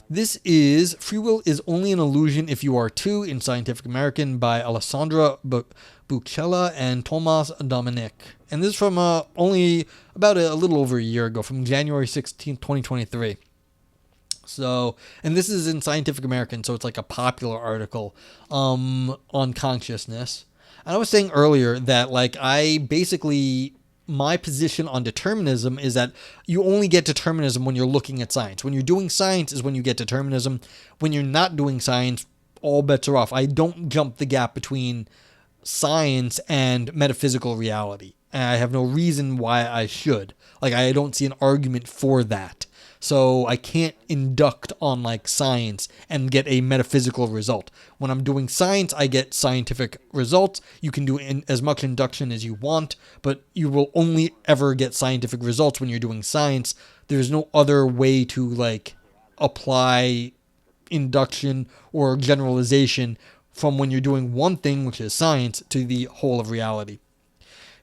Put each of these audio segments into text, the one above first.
This is Free Will is Only an Illusion If You Are Too in Scientific American by Alessandra Buccella and Tomas Dominic. And this is from only about a little over a year ago, from January 16th, 2023. So, and this is in Scientific American, so it's like a popular article on consciousness. And I was saying earlier that like my position on determinism is that you only get determinism when you're looking at science. When you're doing science is when you get determinism. When you're not doing science, all bets are off. I don't jump the gap between science and metaphysical reality. And I have no reason why I should. Like, I don't see an argument for that. So I can't induct on like science and get a metaphysical result. When I'm doing science, I get scientific results. You can do as much induction as you want, but you will only ever get scientific results when you're doing science. There's no other way to like apply induction or generalization from when you're doing one thing, which is science, to the whole of reality.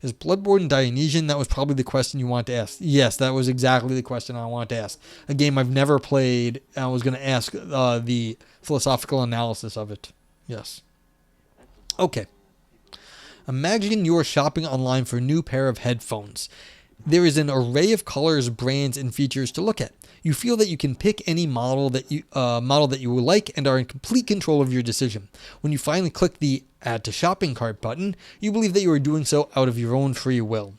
Is Bloodborne Dionysian? That was probably the question you wanted to ask. Yes, that was exactly the question I wanted to ask. A game I've never played, and I was going to ask the philosophical analysis of it. Yes. Okay. Imagine you are shopping online for a new pair of headphones. There is an array of colors, brands, and features to look at. You feel that you can pick any model that you will like and are in complete control of your decision. When you finally click the Add to Shopping Cart button, you believe that you are doing so out of your own free will.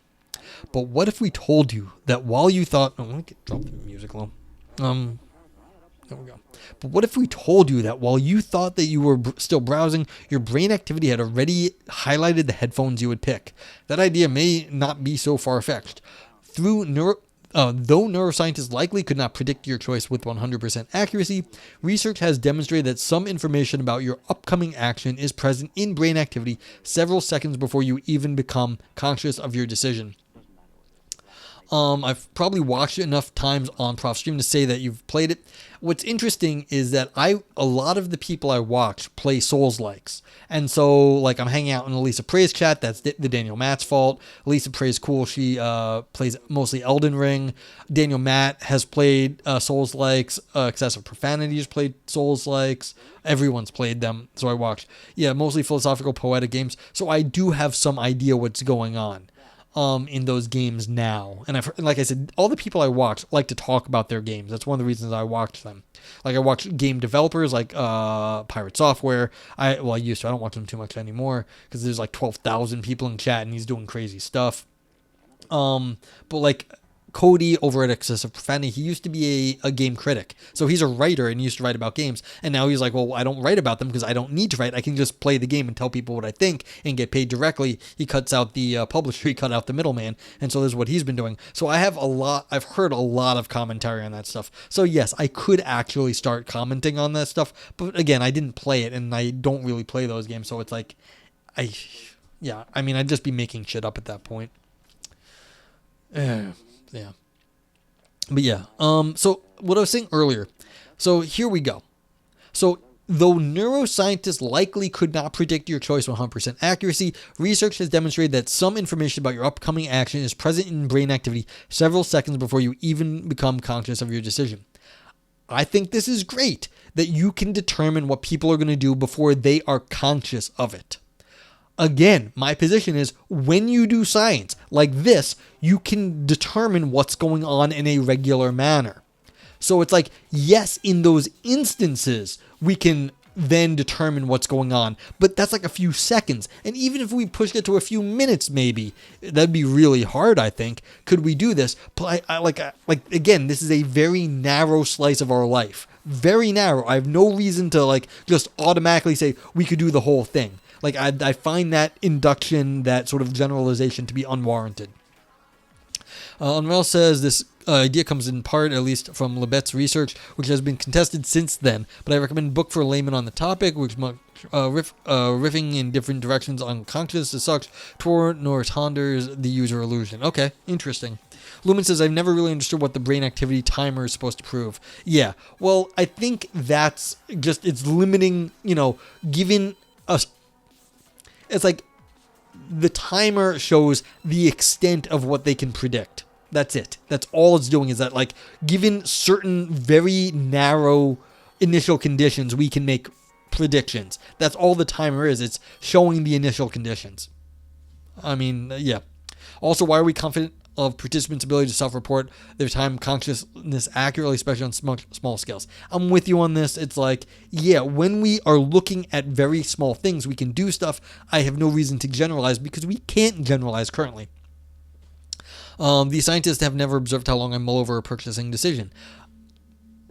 But what if we told you that while you thought... Oh, let me drop the music low. There we go. But what if we told you that while you thought that you were still browsing, your brain activity had already highlighted the headphones you would pick? That idea may not be so far-fetched. Though neuroscientists likely could not predict your choice with 100% accuracy, research has demonstrated that some information about your upcoming action is present in brain activity several seconds before you even become conscious of your decision. I've probably watched it enough times on Prof Stream to say that you've played it. What's interesting is that a lot of the people I watch play Souls-likes. And so, like, I'm hanging out in Elisa Prey's chat. That's the Daniel Matt's fault. Elisa Prey's cool. She plays mostly Elden Ring. Daniel Matt has played Souls-likes. Excessive Profanity has played Souls-likes. Everyone's played them. So I watch. Yeah, mostly philosophical, poetic games. So I do have some idea what's going on in those games now. And like I said, all the people I watch like to talk about their games. That's one of the reasons I watch them. Like I watch game developers like Pirate Software. I used to. I don't watch them too much anymore because there's like 12,000 people in chat and he's doing crazy stuff. But like Cody over at Excessive Profanity, he used to be a game critic. So he's a writer and he used to write about games. And now he's like, well, I don't write about them because I don't need to write. I can just play the game and tell people what I think and get paid directly. He cuts out the publisher, he cut out the middleman. And so this is what he's been doing. So I've heard a lot of commentary on that stuff. So yes, I could actually start commenting on that stuff. But again, I didn't play it and I don't really play those games. So it's like, I'd just be making shit up at that point. Yeah. But yeah, so what I was saying earlier, so here we go. So though neuroscientists likely could not predict your choice with 100% accuracy, research has demonstrated that some information about your upcoming action is present in brain activity several seconds before you even become conscious of your decision. I think this is great that you can determine what people are going to do before they are conscious of it. Again, my position is when you do science like this, you can determine what's going on in a regular manner. So it's like, yes, in those instances, we can then determine what's going on, but that's like a few seconds. And even if we pushed it to a few minutes, maybe that'd be really hard. I think, could we do this? But again, this is a very narrow slice of our life, very narrow. I have no reason to like just automatically say we could do the whole thing. Like, I find that induction, that sort of generalization to be unwarranted. Unreal says this idea comes in part, at least from Libet's research, which has been contested since then, but I recommend a book for a layman on the topic, which riffing in different directions on consciousness as such, toward Northander's The User Illusion. Okay, interesting. Lumen says, I've never really understood what the brain activity timer is supposed to prove. Yeah, well, I think that's just, it's limiting, given us... It's like the timer shows the extent of what they can predict. That's it. That's all it's doing, is that like given certain very narrow initial conditions, we can make predictions. That's all the timer is. It's showing the initial conditions. I mean, yeah. Also, why are we confident of participants' ability to self-report their time consciousness accurately, especially on small scales? I'm with you on this. It's like, yeah, when we are looking at very small things, we can do stuff. I have no reason to generalize because we can't generalize currently. These scientists have never observed how long I mull over a purchasing decision.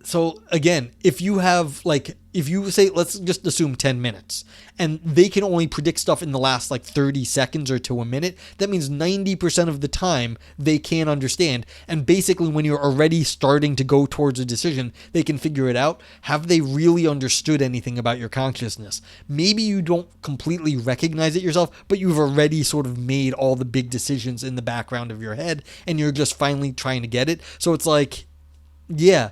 So again, if you say, let's just assume 10 minutes, and they can only predict stuff in the last 30 seconds or to a minute, that means 90% of the time they can't understand. And basically when you're already starting to go towards a decision, they can figure it out. Have they really understood anything about your consciousness? Maybe you don't completely recognize it yourself, but you've already sort of made all the big decisions in the background of your head, and you're just finally trying to get it. So it's like, yeah,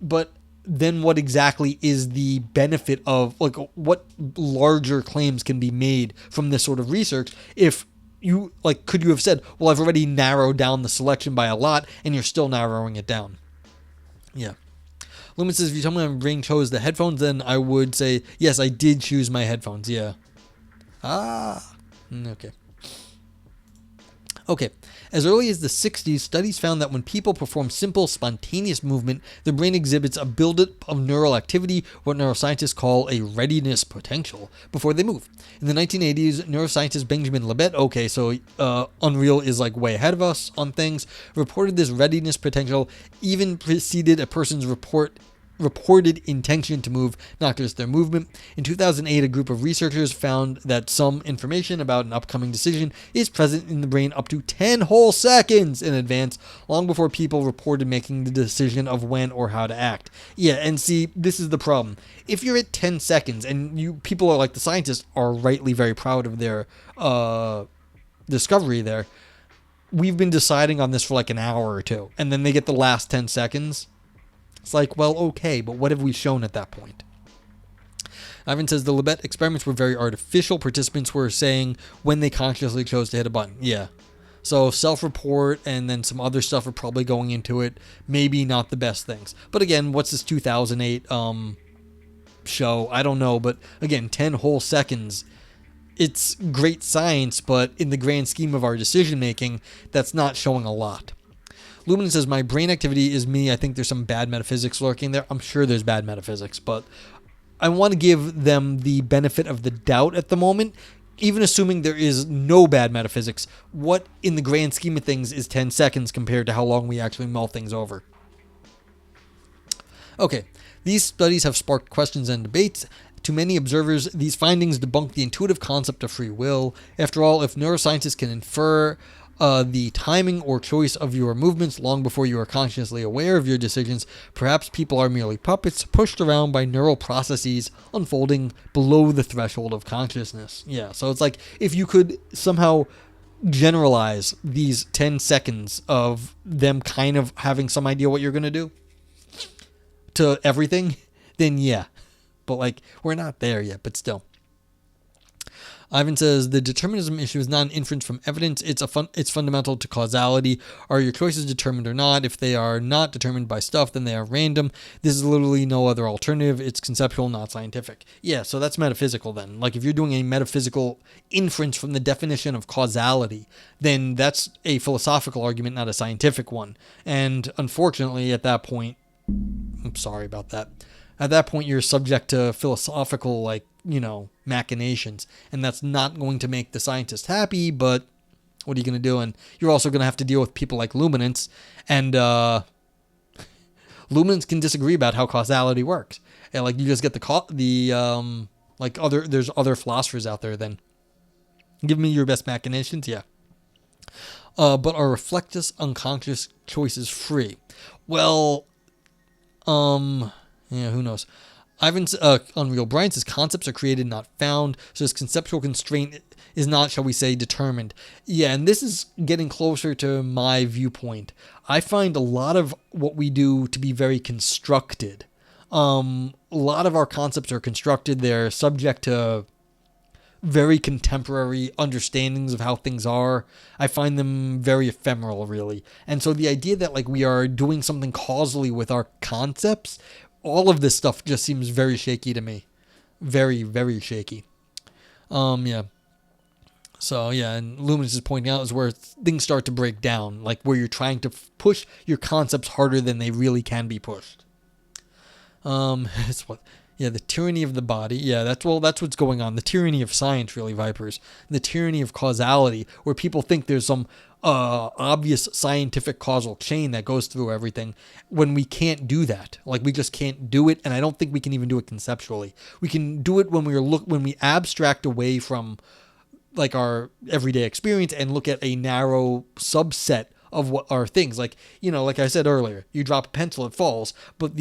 but then what exactly is the benefit of, what larger claims can be made from this sort of research if you, could you have said, well, I've already narrowed down the selection by a lot, and you're still narrowing it down? Yeah. Lumen says, if you tell me my brain chose the headphones, then I would say, yes, I did choose my headphones, yeah. Okay. Okay, as early as the 60s, studies found that when people perform simple, spontaneous movement, the brain exhibits a buildup of neural activity, what neuroscientists call a readiness potential, before they move. In the 1980s, neuroscientist Benjamin Libet, okay, so Unreal is way ahead of us on things, reported this readiness potential even preceded a person's reported intention to move, not just their movement. In 2008, a group of researchers found that some information about an upcoming decision is present in the brain up to 10 whole seconds in advance, long before people reported making the decision of when or how to act. Yeah, and see, this is the problem. If you're at 10 seconds, and people are the scientists are rightly very proud of their discovery there, we've been deciding on this for an hour or two, and then they get the last 10 seconds. It's well, okay, but what have we shown at that point? Ivan says the Libet experiments were very artificial. Participants were saying when they consciously chose to hit a button. Yeah. So self-report and then some other stuff are probably going into it. Maybe not the best things. But again, what's this 2008 show? I don't know. But again, 10 whole seconds. It's great science, but in the grand scheme of our decision making, that's not showing a lot. Lumen says, my brain activity is me. I think there's some bad metaphysics lurking there. I'm sure there's bad metaphysics, but I want to give them the benefit of the doubt at the moment. Even assuming there is no bad metaphysics, what in the grand scheme of things is 10 seconds compared to how long we actually mull things over? Okay, these studies have sparked questions and debates. To many observers, these findings debunk the intuitive concept of free will. After all, if neuroscientists can infer the timing or choice of your movements long before you are consciously aware of your decisions, perhaps people are merely puppets pushed around by neural processes unfolding below the threshold of consciousness. Yeah, so it's if you could somehow generalize these 10 seconds of them kind of having some idea what you're going to do to everything, then yeah. But we're not there yet, but still. Ivan says the determinism issue is not an inference from evidence. It's fundamental to causality. Are your choices determined or not? If they are not determined by stuff, then they are random. This is literally no other alternative. It's conceptual, not scientific. Yeah, so that's metaphysical then. If you're doing a metaphysical inference from the definition of causality, then that's a philosophical argument, not a scientific one. And unfortunately, at that point, I'm sorry about that. At that point, you're subject to philosophical, machinations. And that's not going to make the scientist happy, but what are you going to do? And you're also going to have to deal with people like Luminance. And Luminance can disagree about how causality works. And, you just get there's other philosophers out there then. Give me your best machinations, yeah. But are reflectus unconscious choices free? Well, yeah, who knows? Ivan's Unreal Brian says concepts are created, not found. So this conceptual constraint is not, shall we say, determined. Yeah, and this is getting closer to my viewpoint. I find a lot of what we do to be very constructed. A lot of our concepts are constructed. They're subject to very contemporary understandings of how things are. I find them very ephemeral, really. And so the idea that we are doing something causally with our concepts all of this stuff just seems very shaky to me. Very, very shaky. Yeah. So, yeah, and Luminous is pointing out is where things start to break down, like where you're trying to push your concepts harder than they really can be pushed. It's what, yeah, the tyranny of the body. Yeah, that's what's going on. The tyranny of science, really, Vipers. The tyranny of causality, where people think there's some obvious scientific causal chain that goes through everything, when we can't do that. Like, we just can't do it, and I don't think we can even do it conceptually. We can do it when we abstract away from like our everyday experience and look at a narrow subset of what are things. Like, like I said earlier, you drop a pencil, it falls, but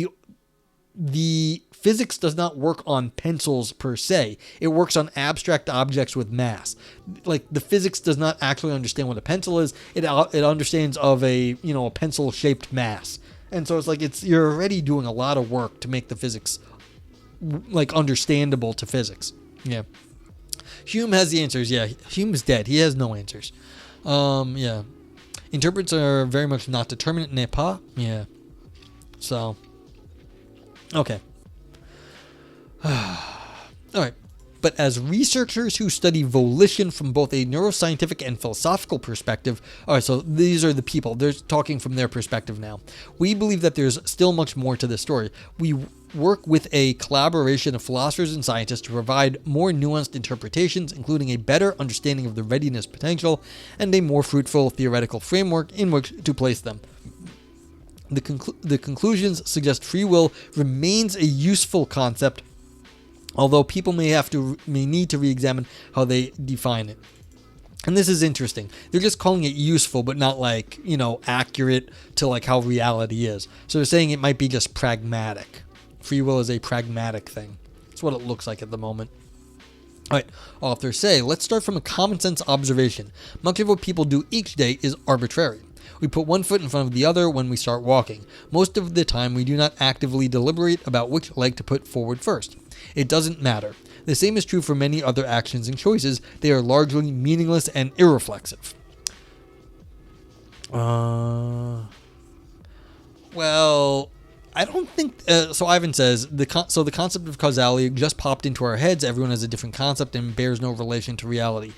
the physics does not work on pencils per se. It works on abstract objects with mass. Like, the physics does not actually understand what a pencil is. It understands of a pencil shaped mass. And so it's like you're already doing a lot of work to make the physics like understandable to physics. Yeah. Hume has the answers. Yeah, Hume's dead. He has no answers. Yeah. Interprets are very much not determinate, n'est pas. Yeah. So, okay. All right. But as researchers who study volition from both a neuroscientific and philosophical perspective, all right, so these are the people. They're talking from their perspective now. We believe that there's still much more to this story. We work with a collaboration of philosophers and scientists to provide more nuanced interpretations, including a better understanding of the readiness potential and a more fruitful theoretical framework in which to place them. The conclusions suggest free will remains a useful concept, although people may need to re-examine how they define it. And this is interesting. They're just calling it useful, but not like, accurate to like how reality is. So they're saying it might be just pragmatic. Free will is a pragmatic thing. That's what it looks like at the moment. All right, authors say, let's start from a common sense observation. Much of what people do each day is arbitrary. We put one foot in front of the other when we start walking. Most of the time, we do not actively deliberate about which leg to put forward first. It doesn't matter. The same is true for many other actions and choices. They are largely meaningless and irreflexive. Well, I don't think... so Ivan says, the concept of causality just popped into our heads. Everyone has a different concept and bears no relation to reality.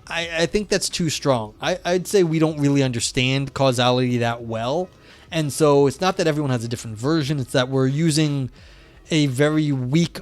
I think that's too strong. I'd say we don't really understand causality that well. And so it's not that everyone has a different version. It's that we're using a very weak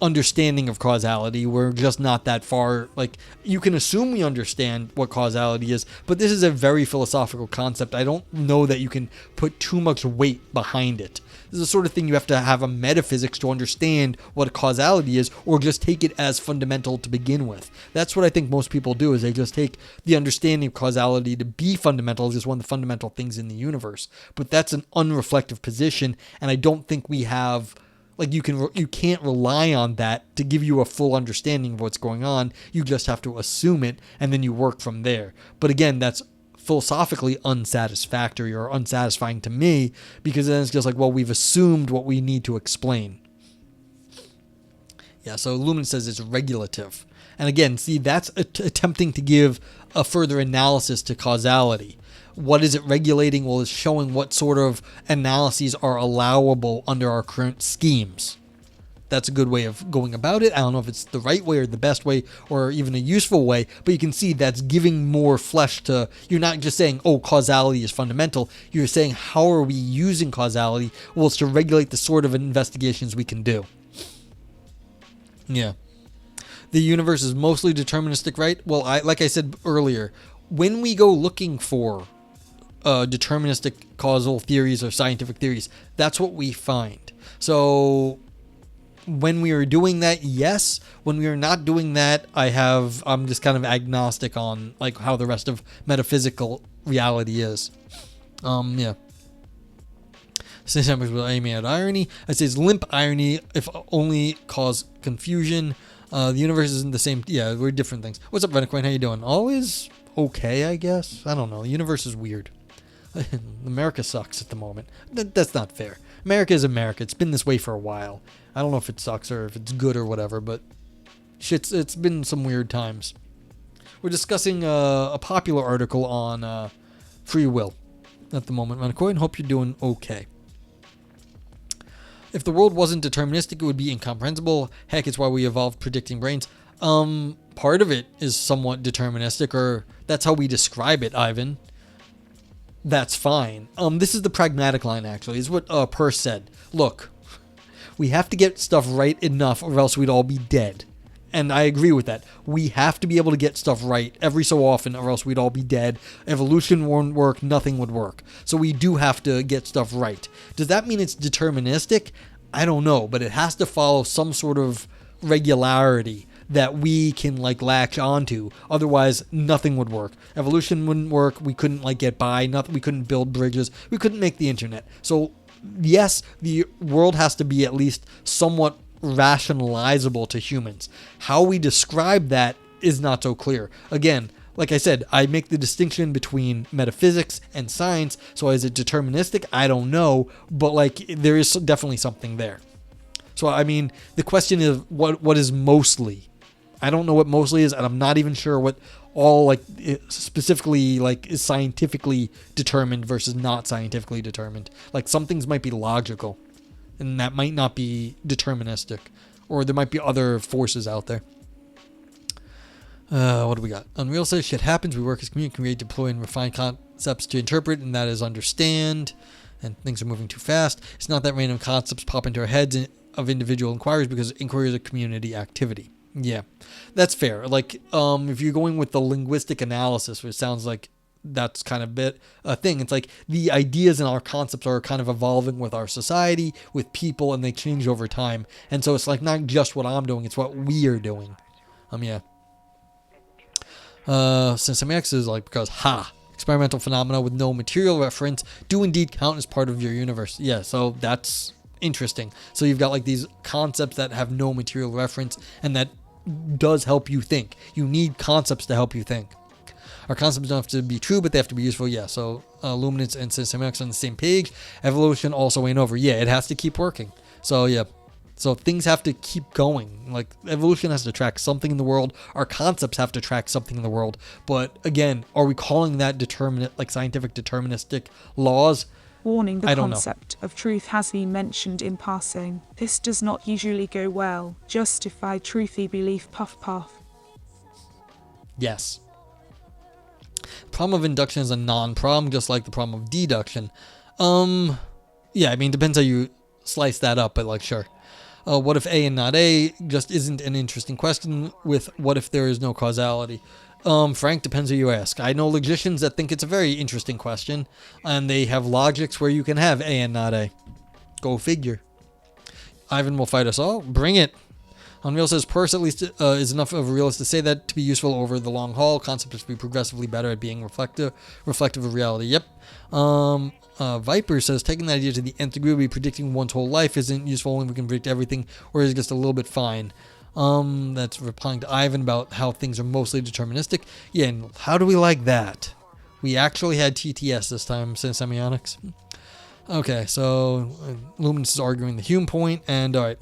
understanding of causality. We're just not that far. Like, you can assume we understand what causality is, but this is a very philosophical concept. I don't know that you can put too much weight behind it. This is the sort of thing you have to have a metaphysics to understand what a causality is, or just take it as fundamental to begin with. That's what I think most people do, is they just take the understanding of causality to be fundamental, just one of the fundamental things in the universe. But that's an unreflective position, and I don't think we have... Like, you can't rely on that to give you a full understanding of what's going on. You just have to assume it, and then you work from there. But again, that's philosophically unsatisfactory or unsatisfying to me, because then it's just like, well, we've assumed what we need to explain. Yeah, so Lumen says it's regulative. And again, see, that's attempting to give a further analysis to causality. What is it regulating? Well, it's showing what sort of analyses are allowable under our current schemes. That's a good way of going about it. I don't know if it's the right way or the best way or even a useful way, but you can see that's giving more flesh to... You're not just saying, oh, causality is fundamental. You're saying, how are we using causality? Well, it's to regulate the sort of investigations we can do. Yeah. The universe is mostly deterministic, right? Well, like I said earlier, when we go looking for deterministic causal theories or scientific theories, that's what we find. So when we are doing that, yes. When we are not doing that, I'm just kind of agnostic on like how the rest of metaphysical reality is. Yeah. Since I'm aiming at irony, I say it's limp irony, if only cause confusion. The universe isn't the same. Yeah, we're different things. What's up, Renicoin? How you doing? Always okay, I guess. I don't know. The universe is weird. America sucks at the moment. That's not fair. America is America. It's been this way for a while. I don't know if it sucks or if it's good or whatever, but it's been some weird times. We're discussing a popular article on free will at the moment, Renicoin. Hope you're doing okay. If the world wasn't deterministic, it would be incomprehensible. Heck, it's why we evolved predicting brains. Part of it is somewhat deterministic, or that's how we describe it, Ivan. That's fine. This is the pragmatic line, actually. Is what Peirce said. Look, we have to get stuff right enough, or else we'd all be dead. And I agree with that. We have to be able to get stuff right every so often, or else we'd all be dead. Evolution won't work. Nothing would work. So we do have to get stuff right. Does that mean it's deterministic? I don't know, but it has to follow some sort of regularity that we can like latch onto. Otherwise, nothing would work. Evolution wouldn't work. We couldn't like get by. Nothing. We couldn't build bridges. We couldn't make the internet. So yes, the world has to be at least somewhat rationalizable to humans. How we describe that is not so clear. Again, like I said, I make the distinction between metaphysics and science. So is it deterministic? I don't know, but like there is definitely something there. So I mean, the question is what is mostly? I don't know what mostly is, and I'm not even sure what all like specifically like is scientifically determined versus not scientifically determined. Like some things might be logical, and that might not be deterministic, or there might be other forces out there. What do we got? Unreal says shit happens. We work as community, create, deploy, and refine concepts to interpret, and that is understand. And things are moving too fast. It's not that random concepts pop into our heads of individual inquiries, because inquiry is a community activity. Yeah, that's fair. Like, if you're going with the linguistic analysis, which sounds like that's kind of a thing. It's like the ideas and our concepts are kind of evolving with our society, with people, and they change over time. And so it's like not just what I'm doing, it's what we are doing. Yeah. Since MX is like, because experimental phenomena with no material reference do indeed count as part of your universe. Yeah, so that's interesting. So you've got like these concepts that have no material reference, and that does help you think. You need concepts to help you think. Our concepts don't have to be true, but they have to be useful. Yeah, so Luminance and System X on the same page. Evolution also ain't over. Yeah, it has to keep working. So yeah, so things have to keep going. Like evolution has to track something in the world. Our concepts have to track something in the world. But again, are we calling that determinate, like scientific deterministic laws? Warning, the concept of truth has been mentioned in passing. This does not usually go well. Justify truthy belief, puff puff. Yes. Problem of induction is a non-problem, just like the problem of deduction. Yeah, I mean, depends how you slice that up, but like, sure. What if A and not A just isn't an interesting question with what if there is no causality? Frank, depends who you ask. I know logicians that think it's a very interesting question, and they have logics where you can have A and not A. Go figure. Ivan will fight us all. Bring it. Unreal says Peirce at least is enough of a realist to say that to be useful over the long haul. Concept is to be progressively better at being reflective of reality. Yep. Viper says taking the idea to the nth degree, predicting one's whole life isn't useful when we can predict everything, or is just a little bit fine. That's replying to Ivan about how things are mostly deterministic. Yeah, and how do we like that? We actually had TTS this time, since semionics. Okay, so Luminance is arguing the Hume point, and alright.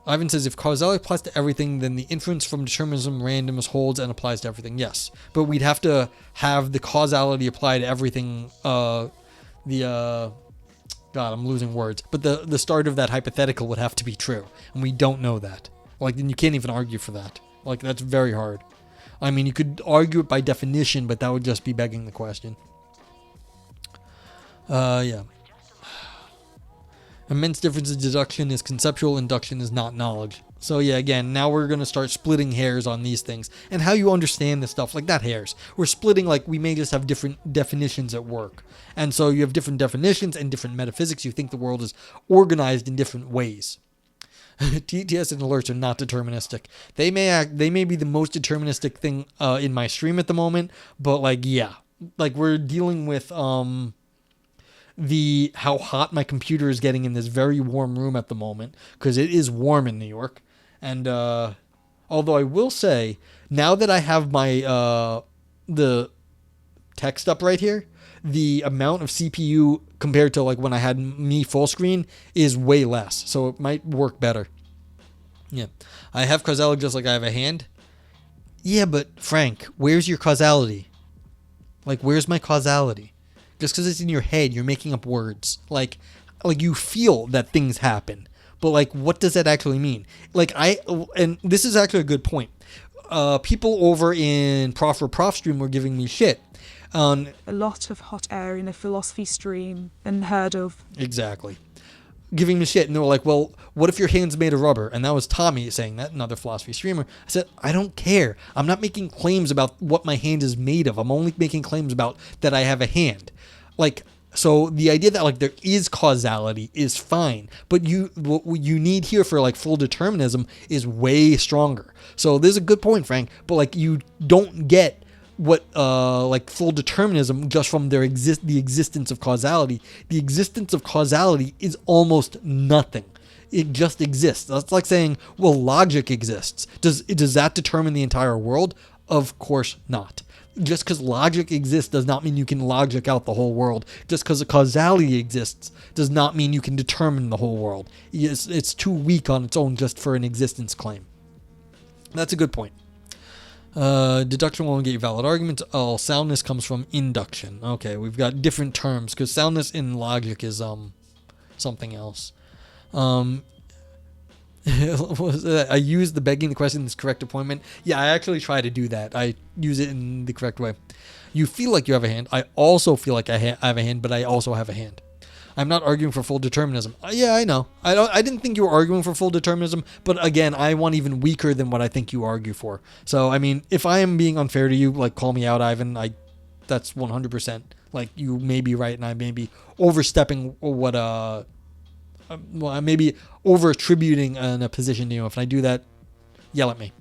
Ivan says if causality applies to everything, then the inference from determinism randomness holds and applies to everything. Yes, but we'd have to have the causality apply to everything. God, I'm losing words. But the start of that hypothetical would have to be true, and we don't know that. Like, then you can't even argue for that. Like, that's very hard. I mean, you could argue it by definition, but that would just be begging the question. Yeah. Immense difference in deduction is conceptual, induction is not knowledge. So yeah, again, now we're going to start splitting hairs on these things. And how you understand this stuff, like not hairs. We're splitting, like we may just have different definitions at work. And so you have different definitions and different metaphysics. You think the world is organized in different ways. TTS and alerts are not deterministic. They may be the most deterministic thing in my stream at the moment, but like, yeah. Like we're dealing with how hot my computer is getting in this very warm room at the moment, because it is warm in New York. And although I will say, now that I have my the text up right here, the amount of CPU compared to like when I had me full screen is way less, so it might work better. Yeah, I have causality just like I have a hand. Yeah, but Frank, where's your causality? Like, where's my causality? Just because it's in your head, you're making up words. Like you feel that things happen, But like, what does that actually mean? And this is actually a good point. People over in Prof Stream were giving me shit. A lot of hot air in a philosophy stream, unheard of. Exactly. Giving me shit, and they were like, well, what if your hand's made of rubber? And that was Tommy saying that, another philosophy streamer. I said, I don't care. I'm not making claims about what my hand is made of. I'm only making claims about that I have a hand. Like, so the idea that like there is causality is fine, but what you need here for like full determinism is way stronger. So there's a good point, Frank, but like you don't get what like full determinism just from the existence of causality. The existence of causality is almost nothing. It just exists. That's like saying, well, logic exists. Does that determine the entire world? Of course not. Just because logic exists does not mean you can logic out the whole world. Just because causality exists does not mean you can determine the whole world. It's too weak on its own just for an existence claim. That's a good point. Deduction won't get you valid arguments. Oh, soundness comes from induction. Okay, we've got different terms because soundness in logic is something else. I use the begging the question this correct appointment. Yeah, I actually try to do that. I use it in the correct way. You feel like you have a hand. I also feel like I have a hand, but I also have a hand. I'm not arguing for full determinism. Yeah, I know. I didn't think you were arguing for full determinism, but again, I want even weaker than what I think you argue for. So, I mean, if I am being unfair to you, like, call me out, Ivan. That's 100%. Like, you may be right, and I may be overstepping what, well, I may be over-attributing in a position to you. If I do that, yell at me.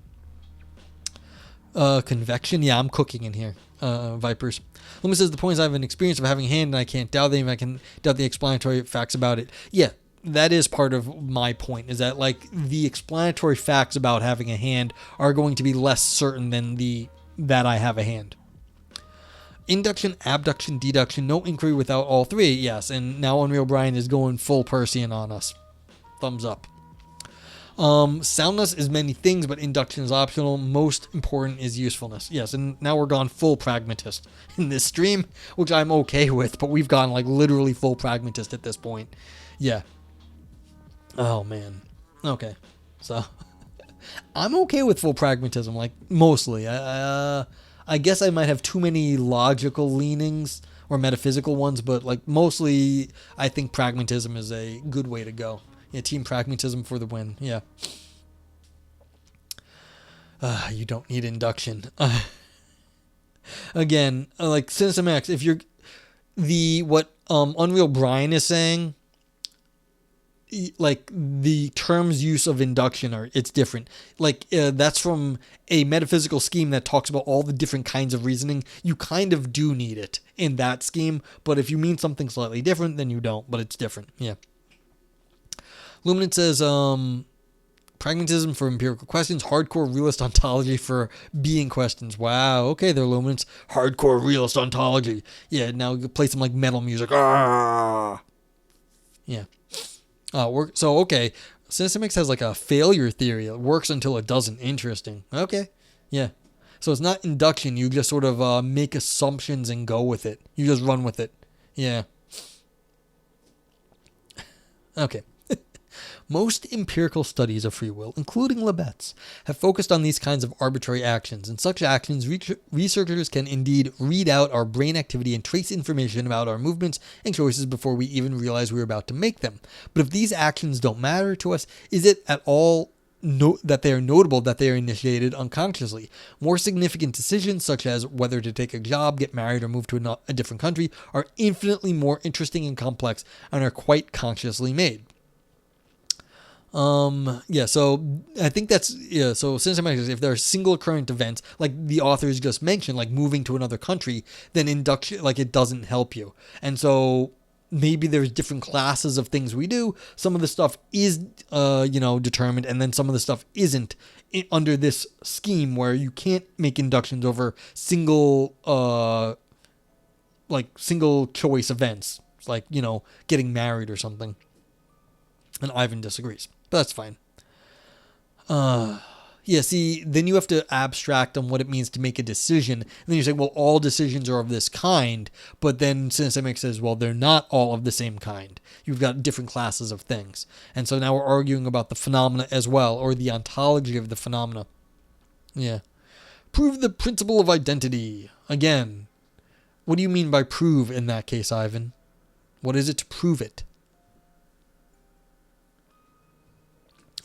Convection? Yeah, I'm cooking in here. Vipers. Loomis says the point is I have an experience of having a hand and I can't doubt them. I can doubt the explanatory facts about it. Yeah, that is part of my point, is that like the explanatory facts about having a hand are going to be less certain than that I have a hand. Induction, abduction, deduction, no inquiry without all three. Yes, and now Unreal Brian is going full Persian on us. Thumbs up. Soundness is many things, but induction is optional. Most important is usefulness. Yes, and now we're gone full pragmatist in this stream, which I'm okay with, but we've gone like literally full pragmatist at this point. Yeah. Oh, man. Okay. So, I'm okay with full pragmatism, like, mostly. I guess I might have too many logical leanings or metaphysical ones, but, like, mostly I think pragmatism is a good way to go. Yeah, team pragmatism for the win. Yeah. You don't need induction. Again, like Citizen X, if you're what Unreal Brian is saying, like the terms use of induction it's different. Like that's from a metaphysical scheme that talks about all the different kinds of reasoning. You kind of do need it in that scheme, but if you mean something slightly different, then you don't. But it's different. Yeah. Luminant says, pragmatism for empirical questions, hardcore realist ontology for being questions. Wow, okay there, Luminance. Hardcore realist ontology. Yeah, now play some like metal music. Ah! Yeah. So, okay. Systemix has like a failure theory. It works until it doesn't. Interesting. Okay. Yeah. So it's not induction. You just sort of make assumptions and go with it. You just run with it. Yeah. Okay. Most empirical studies of free will, including Lebet's, have focused on these kinds of arbitrary actions. In such actions, researchers can indeed read out our brain activity and trace information about our movements and choices before we even realize we're about to make them. But if these actions don't matter to us, is it at all that they are notable that they are initiated unconsciously? More significant decisions, such as whether to take a job, get married, or move to a different country, are infinitely more interesting and complex and are quite consciously made. Yeah, so I think that's, yeah, so if there are single occurrent events, like the authors just mentioned, like moving to another country, then induction, like it doesn't help you. And so maybe there's different classes of things we do. Some of the stuff is, determined, and then some of the stuff isn't under this scheme where you can't make inductions over single choice events, like, getting married or something. And Ivan disagrees. But that's fine. Yeah, see, then you have to abstract on what it means to make a decision. And then you say, well, all decisions are of this kind. But then systemic says, well, they're not all of the same kind. You've got different classes of things. And so now we're arguing about the phenomena as well, or the ontology of the phenomena. Yeah. Prove the principle of identity. Again, what do you mean by prove in that case, Ivan? What is it to prove it?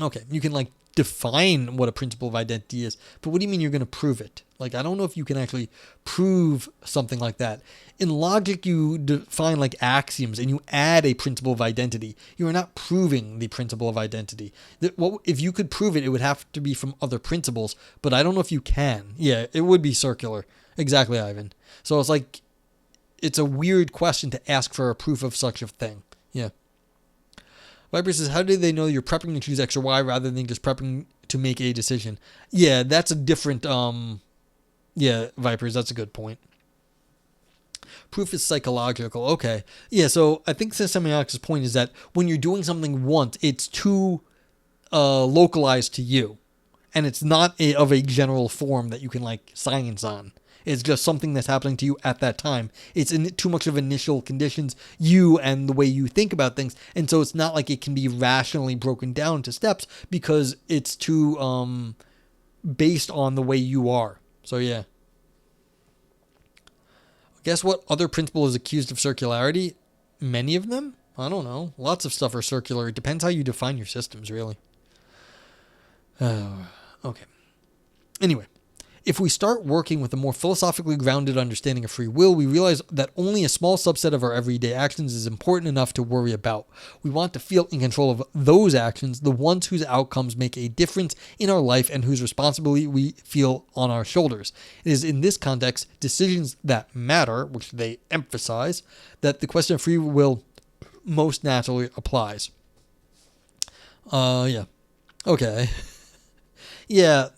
Okay, you can define what a principle of identity is, but what do you mean you're going to prove it? I don't know if you can actually prove something like that. In logic, you define axioms and you add a principle of identity. You are not proving the principle of identity. If you could prove it, it would have to be from other principles, but I don't know if you can. Yeah, it would be circular. Exactly, Ivan. So it's a weird question to ask for a proof of such a thing. Yeah. Viper says, how do they know you're prepping to choose X or Y rather than just prepping to make a decision? Yeah, that's a different, Vipers, that's a good point. Proof is psychological. Okay. Yeah, so I think Semionic's point is that when you're doing something once, it's too localized to you. And it's not of a general form that you can science on. It's just something that's happening to you at that time. It's too much of initial conditions, you and the way you think about things. And so it's not it can be rationally broken down to steps because it's too based on the way you are. So yeah. Guess what other principle is accused of circularity? Many of them? I don't know. Lots of stuff are circular. It depends how you define your systems, really. Okay. Anyway. If we start working with a more philosophically grounded understanding of free will, we realize that only a small subset of our everyday actions is important enough to worry about. We want to feel in control of those actions, the ones whose outcomes make a difference in our life and whose responsibility we feel on our shoulders. It is in this context, decisions that matter, which they emphasize, that the question of free will most naturally applies. Yeah. Okay. Yeah.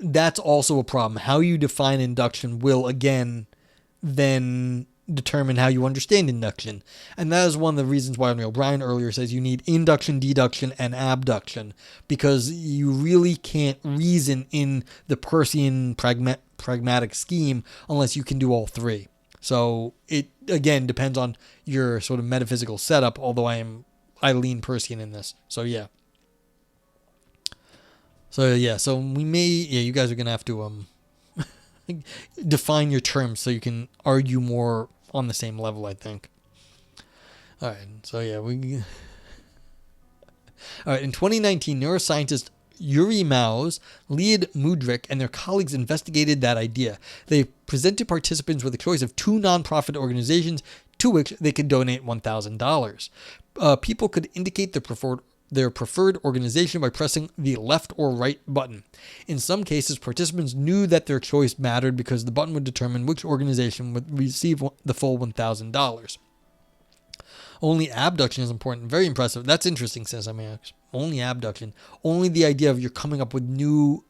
That's also a problem. How you define induction will, again, then determine how you understand induction. And that is one of the reasons why O'Brien earlier says you need induction, deduction, and abduction, because you really can't reason in the Peircean pragmatic scheme unless you can do all three. So it, again, depends on your sort of metaphysical setup, although I lean Peircean in this. So yeah. So you guys are going to have to define your terms so you can argue more on the same level, I think. All right, so yeah, All right, in 2019, neuroscientist Yuri Maus, Lead Mudrik, and their colleagues investigated that idea. They presented participants with a choice of two nonprofit organizations to which they could donate $1,000. People could indicate their preferred organization by pressing the left or right button. In some cases, participants knew that their choice mattered because the button would determine which organization would receive the full $1,000. Only abduction is important. Very impressive. That's interesting, says Semionic's. Only abduction. Only the idea of you're coming up with new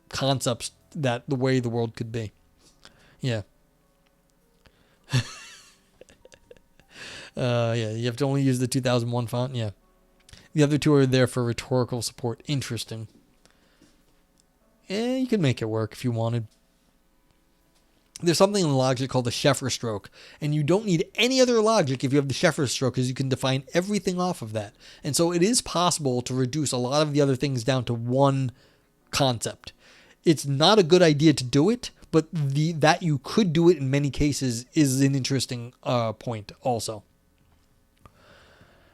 concepts that the way the world could be. Yeah. You have to only use the 2001 font. Yeah. The other two are there for rhetorical support. Interesting. You could make it work if you wanted. There's something in logic called the Sheffer stroke, and you don't need any other logic if you have the Sheffer stroke, because you can define everything off of that. And so it is possible to reduce a lot of the other things down to one concept. It's not a good idea to do it, but that you could do it in many cases is an interesting point also.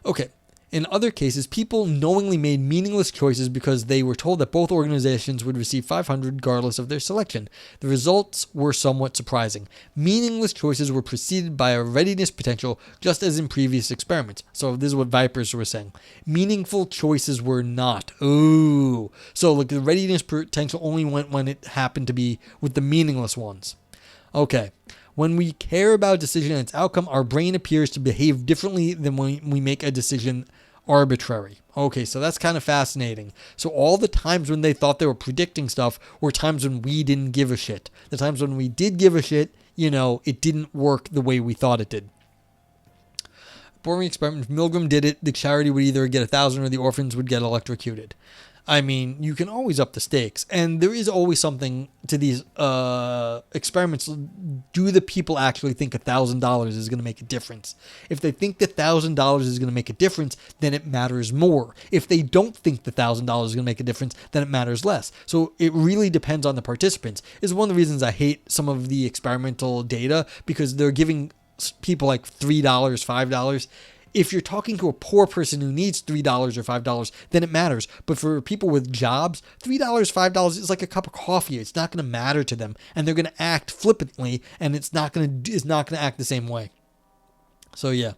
Okay. In other cases, people knowingly made meaningless choices because they were told that both organizations would receive $500 regardless of their selection. The results were somewhat surprising. Meaningless choices were preceded by a readiness potential, just as in previous experiments. So this is what Vipers were saying. Meaningful choices were not. Ooh. So the readiness potential only went when it happened to be with the meaningless ones. Okay. When we care about a decision and its outcome, our brain appears to behave differently than when we make a decision arbitrary. Okay, so that's kind of fascinating. So all the times when they thought they were predicting stuff were times when we didn't give a shit. The times when we did give a shit, it didn't work the way we thought it did. Boring experiment. If Milgram did it, the charity would either get 1,000 or the orphans would get electrocuted. I mean, you can always up the stakes, and there is always something to these experiments. Do the people actually think $1,000 is going to make a difference? If they think the $1,000 is going to make a difference, then it matters more. If they don't think the $1,000 is going to make a difference, then it matters less. So it really depends on the participants. It's one of the reasons I hate some of the experimental data, because they're giving people like $3, $5. If you're talking to a poor person who needs $3 or $5, then it matters. But for people with jobs, $3, $5 is like a cup of coffee. It's not going to matter to them, and they're going to act flippantly, and it's not going to act the same way. So yeah.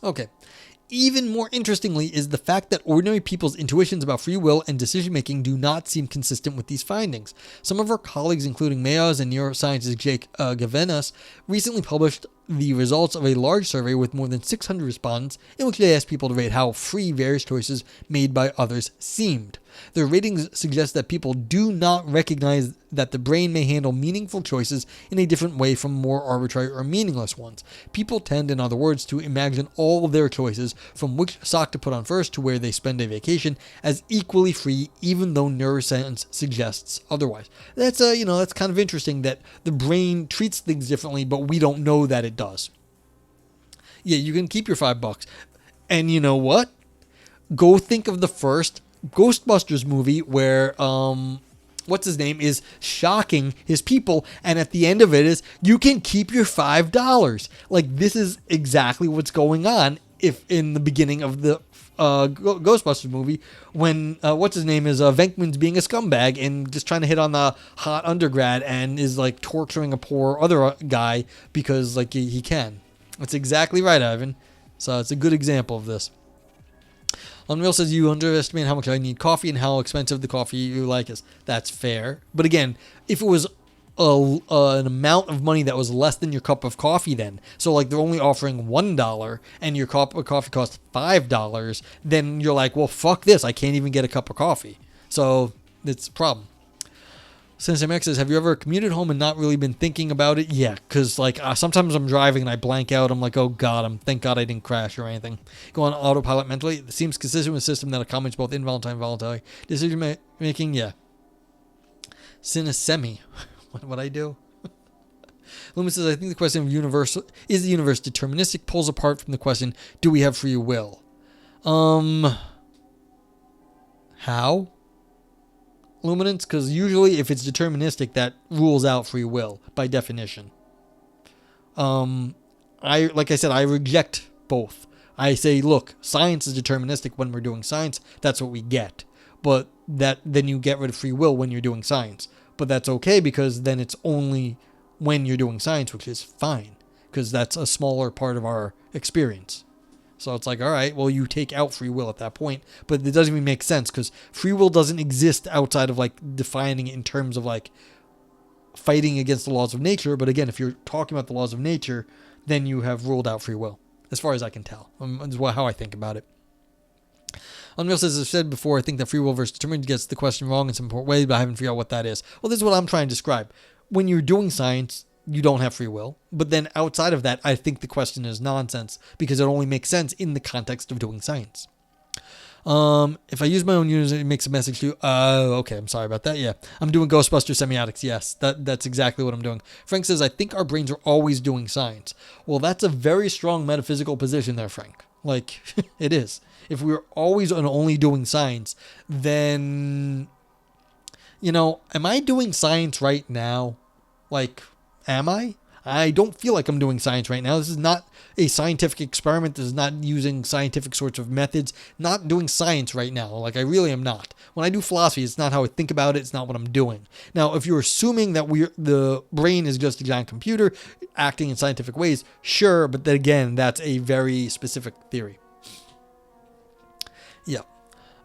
Okay. Even more interestingly is the fact that ordinary people's intuitions about free will and decision-making do not seem consistent with these findings. Some of our colleagues, including Mayo's and neuroscientist Jake Gavenas, recently published the results of a large survey with more than 600 respondents, in which they asked people to rate how free various choices made by others seemed. Their ratings suggest that people do not recognize that the brain may handle meaningful choices in a different way from more arbitrary or meaningless ones. People tend, in other words, to imagine all of their choices, from which sock to put on first to where they spend a vacation, as equally free, even though neuroscience suggests otherwise. That's that's kind of interesting that the brain treats things differently, but we don't know that it does. Yeah, you can keep your $5. And you know what? Go think of the first Ghostbusters movie where what's his name is shocking his people, and at the end of it is, you can keep your $5. Like, this is exactly what's going on if in the beginning of the Ghostbusters movie, when what's his name is Venkman's being a scumbag and just trying to hit on the hot undergrad and is like torturing a poor other guy because like he can. That's exactly right, Ivan. So it's a good example of this. Unreal says you underestimate how much I need coffee and how expensive the coffee you like is. That's fair. But again, if it was an amount of money that was less than your cup of coffee then, so like they're only offering $1 and your cup of coffee costs $5, then you're like, well, fuck this. I can't even get a cup of coffee. So it's a problem. Sensei Max says, have you ever commuted home and not really been thinking about it? Yeah, because like sometimes I'm driving and I blank out. I'm like, oh God, thank God I didn't crash or anything. Go on autopilot mentally. It seems consistent with a system that accommodates both involuntary and voluntary decision making. Yeah. Cinesemi. What I do? Loomis says, I think the question of is the universe deterministic pulls apart from the question, do we have free will? How? Luminance, because usually if it's deterministic, that rules out free will by definition. Like I said, I reject both. I say, look, science is deterministic when we're doing science. That's what we get. But then you get rid of free will when you're doing science. But that's okay, because then it's only when you're doing science, which is fine, because that's a smaller part of our experience. So it's like, all right, well, you take out free will at that point, but it doesn't even make sense, because free will doesn't exist outside of like defining it in terms of like fighting against the laws of nature. But again, if you're talking about the laws of nature, then you have ruled out free will, as far as I can tell. Is how I think about it. Unreal says, as I've said before, I think that free will versus determined gets the question wrong in some important ways, but I haven't figured out what that is. Well, this is what I'm trying to describe. When you're doing science, you don't have free will. But then outside of that, I think the question is nonsense, because it only makes sense in the context of doing science. If I use my own unit, it makes a message to you. Okay, I'm sorry about that. Yeah, I'm doing Ghostbuster semiotics. Yes, that's exactly what I'm doing. Frank says, I think our brains are always doing science. Well, that's a very strong metaphysical position there, Frank. Like, it is. If we were always and only doing science, then, am I doing science right now? Like, am I? I don't feel like I'm doing science right now. This is not a scientific experiment. This is not using scientific sorts of methods. Not doing science right now. Like, I really am not. When I do philosophy, it's not how I think about it. It's not what I'm doing. Now, if you're assuming that the brain is just a giant computer acting in scientific ways, sure. But then again, that's a very specific theory. Yeah.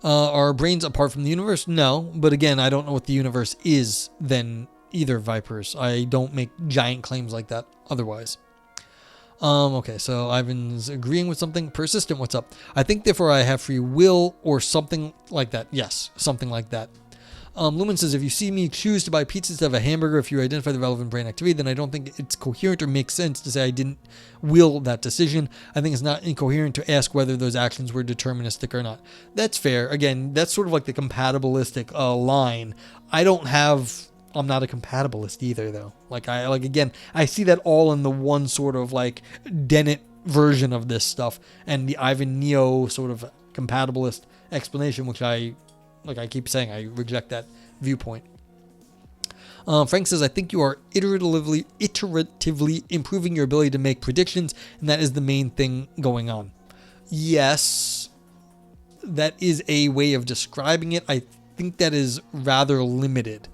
Are brains apart from the universe? No. But again, I don't know what the universe is then either, Vipers. I don't make giant claims like that otherwise. Okay, so Ivan's agreeing with something. Persistent, what's up? I think therefore I have free will or something like that. Yes, something like that. Lumen says, if you see me choose to buy pizza instead of a hamburger, if you identify the relevant brain activity, then I don't think it's coherent or makes sense to say I didn't will that decision. I think it's not incoherent to ask whether those actions were deterministic or not. That's fair. Again, that's sort of like the compatibilistic line. I'm not a compatibilist either, though. I see that all in the one sort of like Dennett version of this stuff, and the Ivan Neo sort of compatibilist explanation, which I keep saying, I reject that viewpoint. Frank says, I think you are iteratively improving your ability to make predictions, and that is the main thing going on. Yes, that is a way of describing it. I think that is rather limited,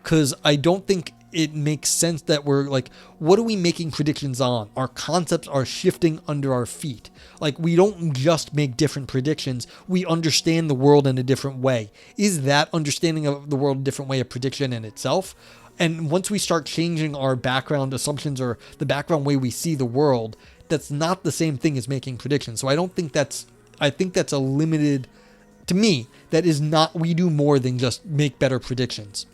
because I don't think it makes sense that we're like, what are we making predictions on? Our concepts are shifting under our feet. Like, we don't just make different predictions. We understand the world in a different way. Is that understanding of the world a different way a prediction in itself? And once we start changing our background assumptions or the background way we see the world, that's not the same thing as making predictions. So I think that's a limited, to me, that is not, we do more than just make better predictions.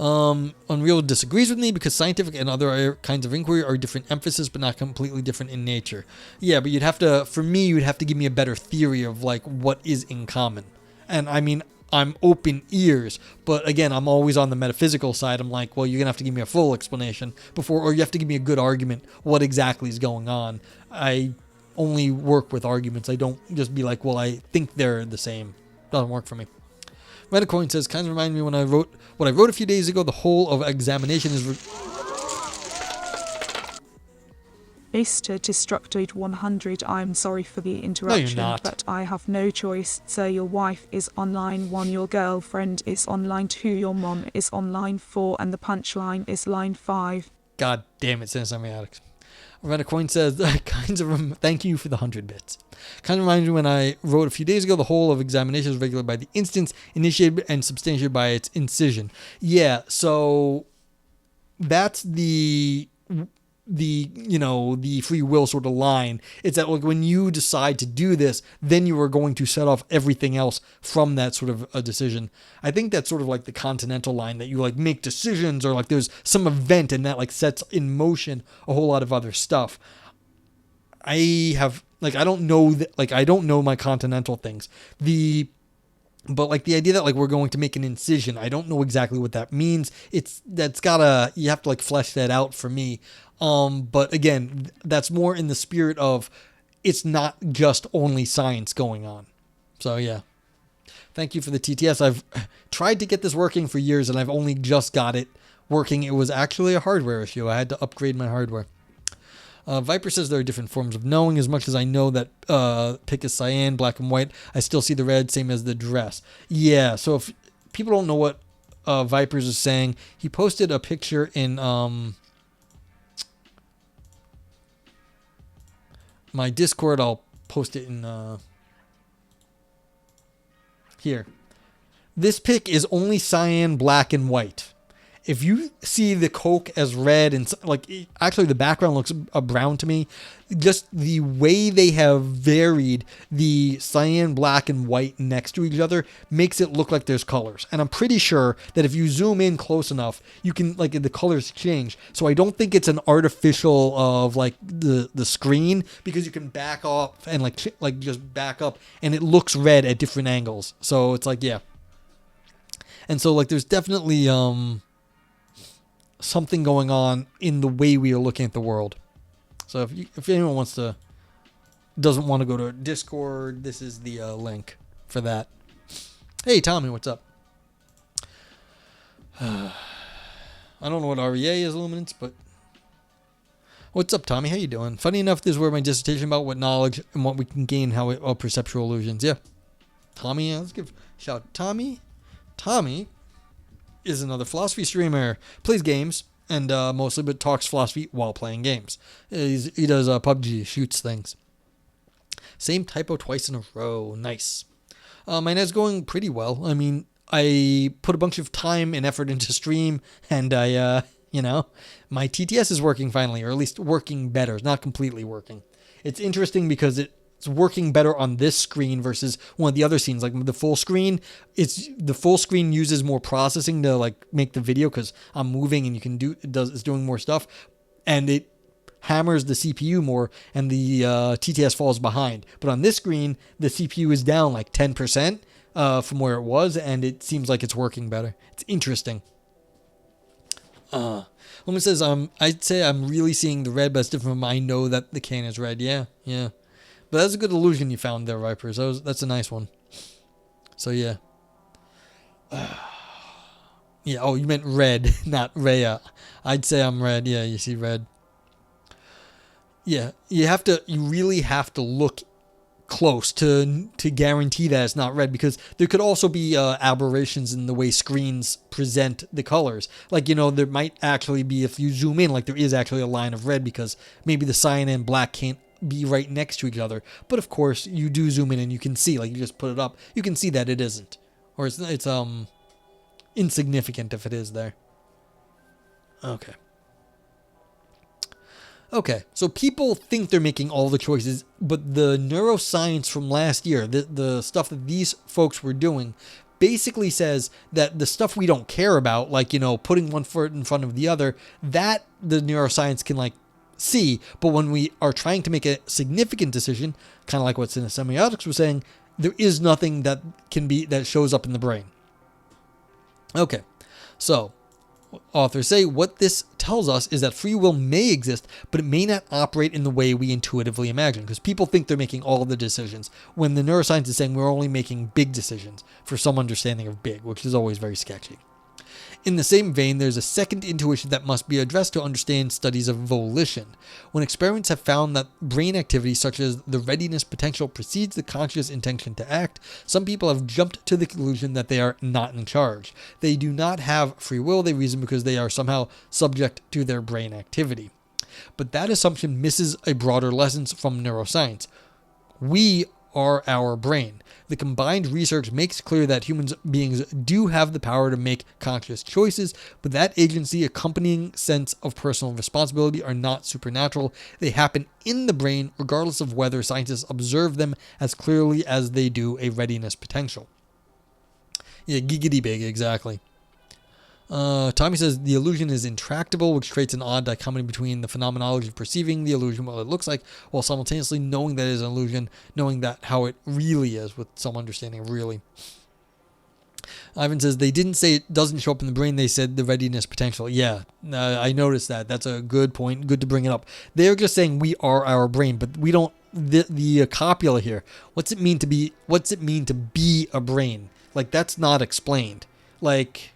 Unreal disagrees with me because scientific and other kinds of inquiry are different emphasis, but not completely different in nature. Yeah, but you'd have to give me a better theory of like what is in common. And I mean, I'm open ears, but again, I'm always on the metaphysical side. I'm like, well, you're gonna have to give me a full explanation or you have to give me a good argument what exactly is going on. I only work with arguments. I don't just be like, well, I think they're the same. Doesn't work for me. Metacoin says, kind of remind me when I wrote what I wrote a few days ago. The whole of examination is Mr. Destructoid 100, I'm sorry for the interruption, no, you're not. But I have no choice. Sir, your wife is on line 1, your girlfriend is on line 2, your mom is on line 4, and the punchline is line 5. God damn it, Semiotics. Metacoin says, thank you for the 100 bits. Kind of reminds me when I wrote a few days ago, the whole of examination is regulated by the instance, initiated and substantiated by its incision. Yeah, so that's the free will sort of line. It's that like when you decide to do this, then you are going to set off everything else from that sort of a decision. I think that's sort of like the continental line, that you like make decisions or like there's some event and that like sets in motion a whole lot of other stuff. I don't know my continental things. But like the idea that like we're going to make an incision, I don't know exactly what that means. You have to like flesh that out for me. But again, that's more in the spirit of it's not just only science going on. So yeah. Thank you for the TTS. I've tried to get this working for years and I've only just got it working. It was actually a hardware issue. I had to upgrade my hardware. Viper says there are different forms of knowing. As much as I know that pick is cyan, black and white, I still see the red, same as the dress. Yeah, so if people don't know what Vipers is saying, he posted a picture in my Discord. I'll post it in here. This pic is only cyan, black, and white. If you see the Coke as red and like actually the background looks brown to me, just the way they have varied the cyan, black, and white next to each other makes it look like there's colors. And I'm pretty sure that if you zoom in close enough, you can like the colors change. So I don't think it's an artificial of like the screen, because you can back off and like just back up and it looks red at different angles. So it's like, yeah. And so like there's definitely something going on in the way we are looking at the world. So if anyone doesn't want to go to Discord, this is the link for that. Hey Tommy, what's up? I don't know what REA is, Luminance, but what's up, Tommy? How you doing? Funny enough, this is where my dissertation about what knowledge and what we can gain, how perceptual illusions. Yeah, Tommy, let's give a shout out. Tommy is another philosophy streamer, plays games, and mostly but talks philosophy while playing games. He does PUBG, shoots things. Same typo twice in a row. Nice. My net's going pretty well. I mean, I put a bunch of time and effort into stream, and my TTS is working finally, or at least working better. It's not completely working. It's interesting because it's working better on this screen versus one of the other scenes. Like the full screen, the full screen uses more processing to like make the video because I'm moving and it's doing more stuff, and it hammers the CPU more, and the TTS falls behind. But on this screen, the CPU is down like 10% from where it was, and it seems like it's working better. It's interesting. Woman says, I'd say I'm really seeing the red, but it's different from I know that the can is red. Yeah. But that's a good illusion you found there, Vipers. That's a nice one. So, yeah. Yeah, oh, you meant red, not Rhea. I'd say I'm red. Yeah, you see red. Yeah, you really have to look close to guarantee that it's not red, because there could also be aberrations in the way screens present the colors. Like, there might actually be, if you zoom in, like there is actually a line of red because maybe the cyan and black can't be right next to each other. But of course, you do zoom in and you can see, like you just put it up, you can see that it isn't. Or it's insignificant if it is there. Okay, so people think they're making all the choices, but the neuroscience from last year, the stuff that these folks were doing, basically says that the stuff we don't care about, like, putting one foot in front of the other, that the neuroscience can, like, see. But when we are trying to make a significant decision, kind of like what semiotics was saying, there is nothing that shows up in the brain. Okay, so authors say what this tells us is that free will may exist, but it may not operate in the way we intuitively imagine, because people think they're making all the decisions when the neuroscience is saying we're only making big decisions for some understanding of big, which is always very sketchy. In the same vein, there's a second intuition that must be addressed to understand studies of volition. When experiments have found that brain activity such as the readiness potential precedes the conscious intention to act, some people have jumped to the conclusion that they are not in charge. They do not have free will, they reason, because they are somehow subject to their brain activity. But that assumption misses a broader lesson from neuroscience. We are our brain. The combined research makes clear that human beings do have the power to make conscious choices, but that agency, accompanying sense of personal responsibility are not supernatural. They happen in the brain, regardless of whether scientists observe them as clearly as they do a readiness potential. Yeah, giggity big, exactly. Tommy says the illusion is intractable, which creates an odd dichotomy between the phenomenology of perceiving the illusion, what it looks like, while simultaneously knowing that it is an illusion, knowing that how it really is, with some understanding of really. Ivan says they didn't say it doesn't show up in the brain, they said the readiness potential. Yeah, I noticed that. That's a good point. Good to bring it up. They're just saying we are our brain, but we don't. The copula here. What's it mean to be a brain? Like, that's not explained. Like,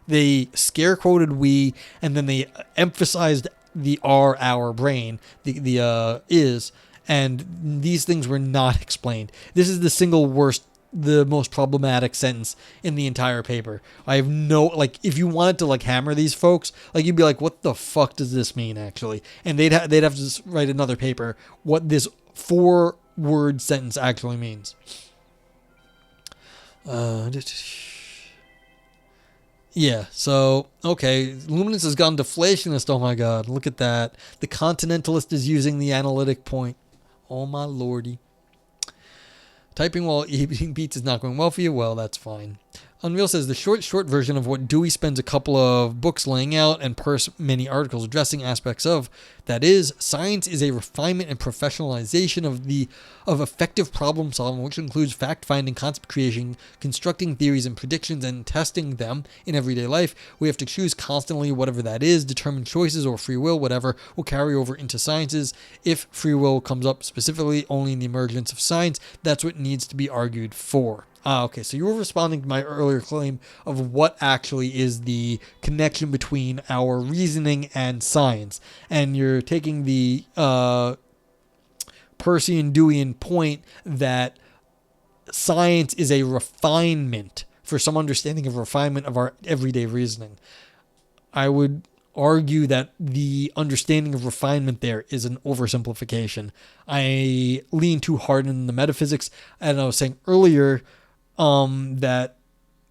they scare quoted we, and then they emphasized the are our brain, the is, and these things were not explained. This is the most problematic sentence in the entire paper. I have no, like, if you wanted to, like, hammer these folks, like, you'd be like, what the fuck does this mean, actually? And they'd have to just write another paper what this 4-word sentence actually means. Yeah, so, okay, Luminance has gone deflationist, oh my god, look at that. The Continentalist is using the analytic point. Oh my lordy. Typing while eating pizza is not going well for you? Well, that's fine. Unreal says the short version of what Dewey spends a couple of books laying out and many articles addressing aspects of, that is, science is a refinement and professionalization of effective problem solving, which includes fact-finding, concept creation, constructing theories and predictions, and testing them in everyday life. We have to choose constantly whatever that is, determine choices or free will, whatever will carry over into sciences. If free will comes up specifically only in the emergence of science, that's what needs to be argued for. Okay, so you were responding to my earlier claim of what actually is the connection between our reasoning and science. And you're taking the Percy Deweyan point that science is a refinement for some understanding of refinement of our everyday reasoning. I would argue that the understanding of refinement there is an oversimplification. I lean too hard in the metaphysics, and I was saying earlier that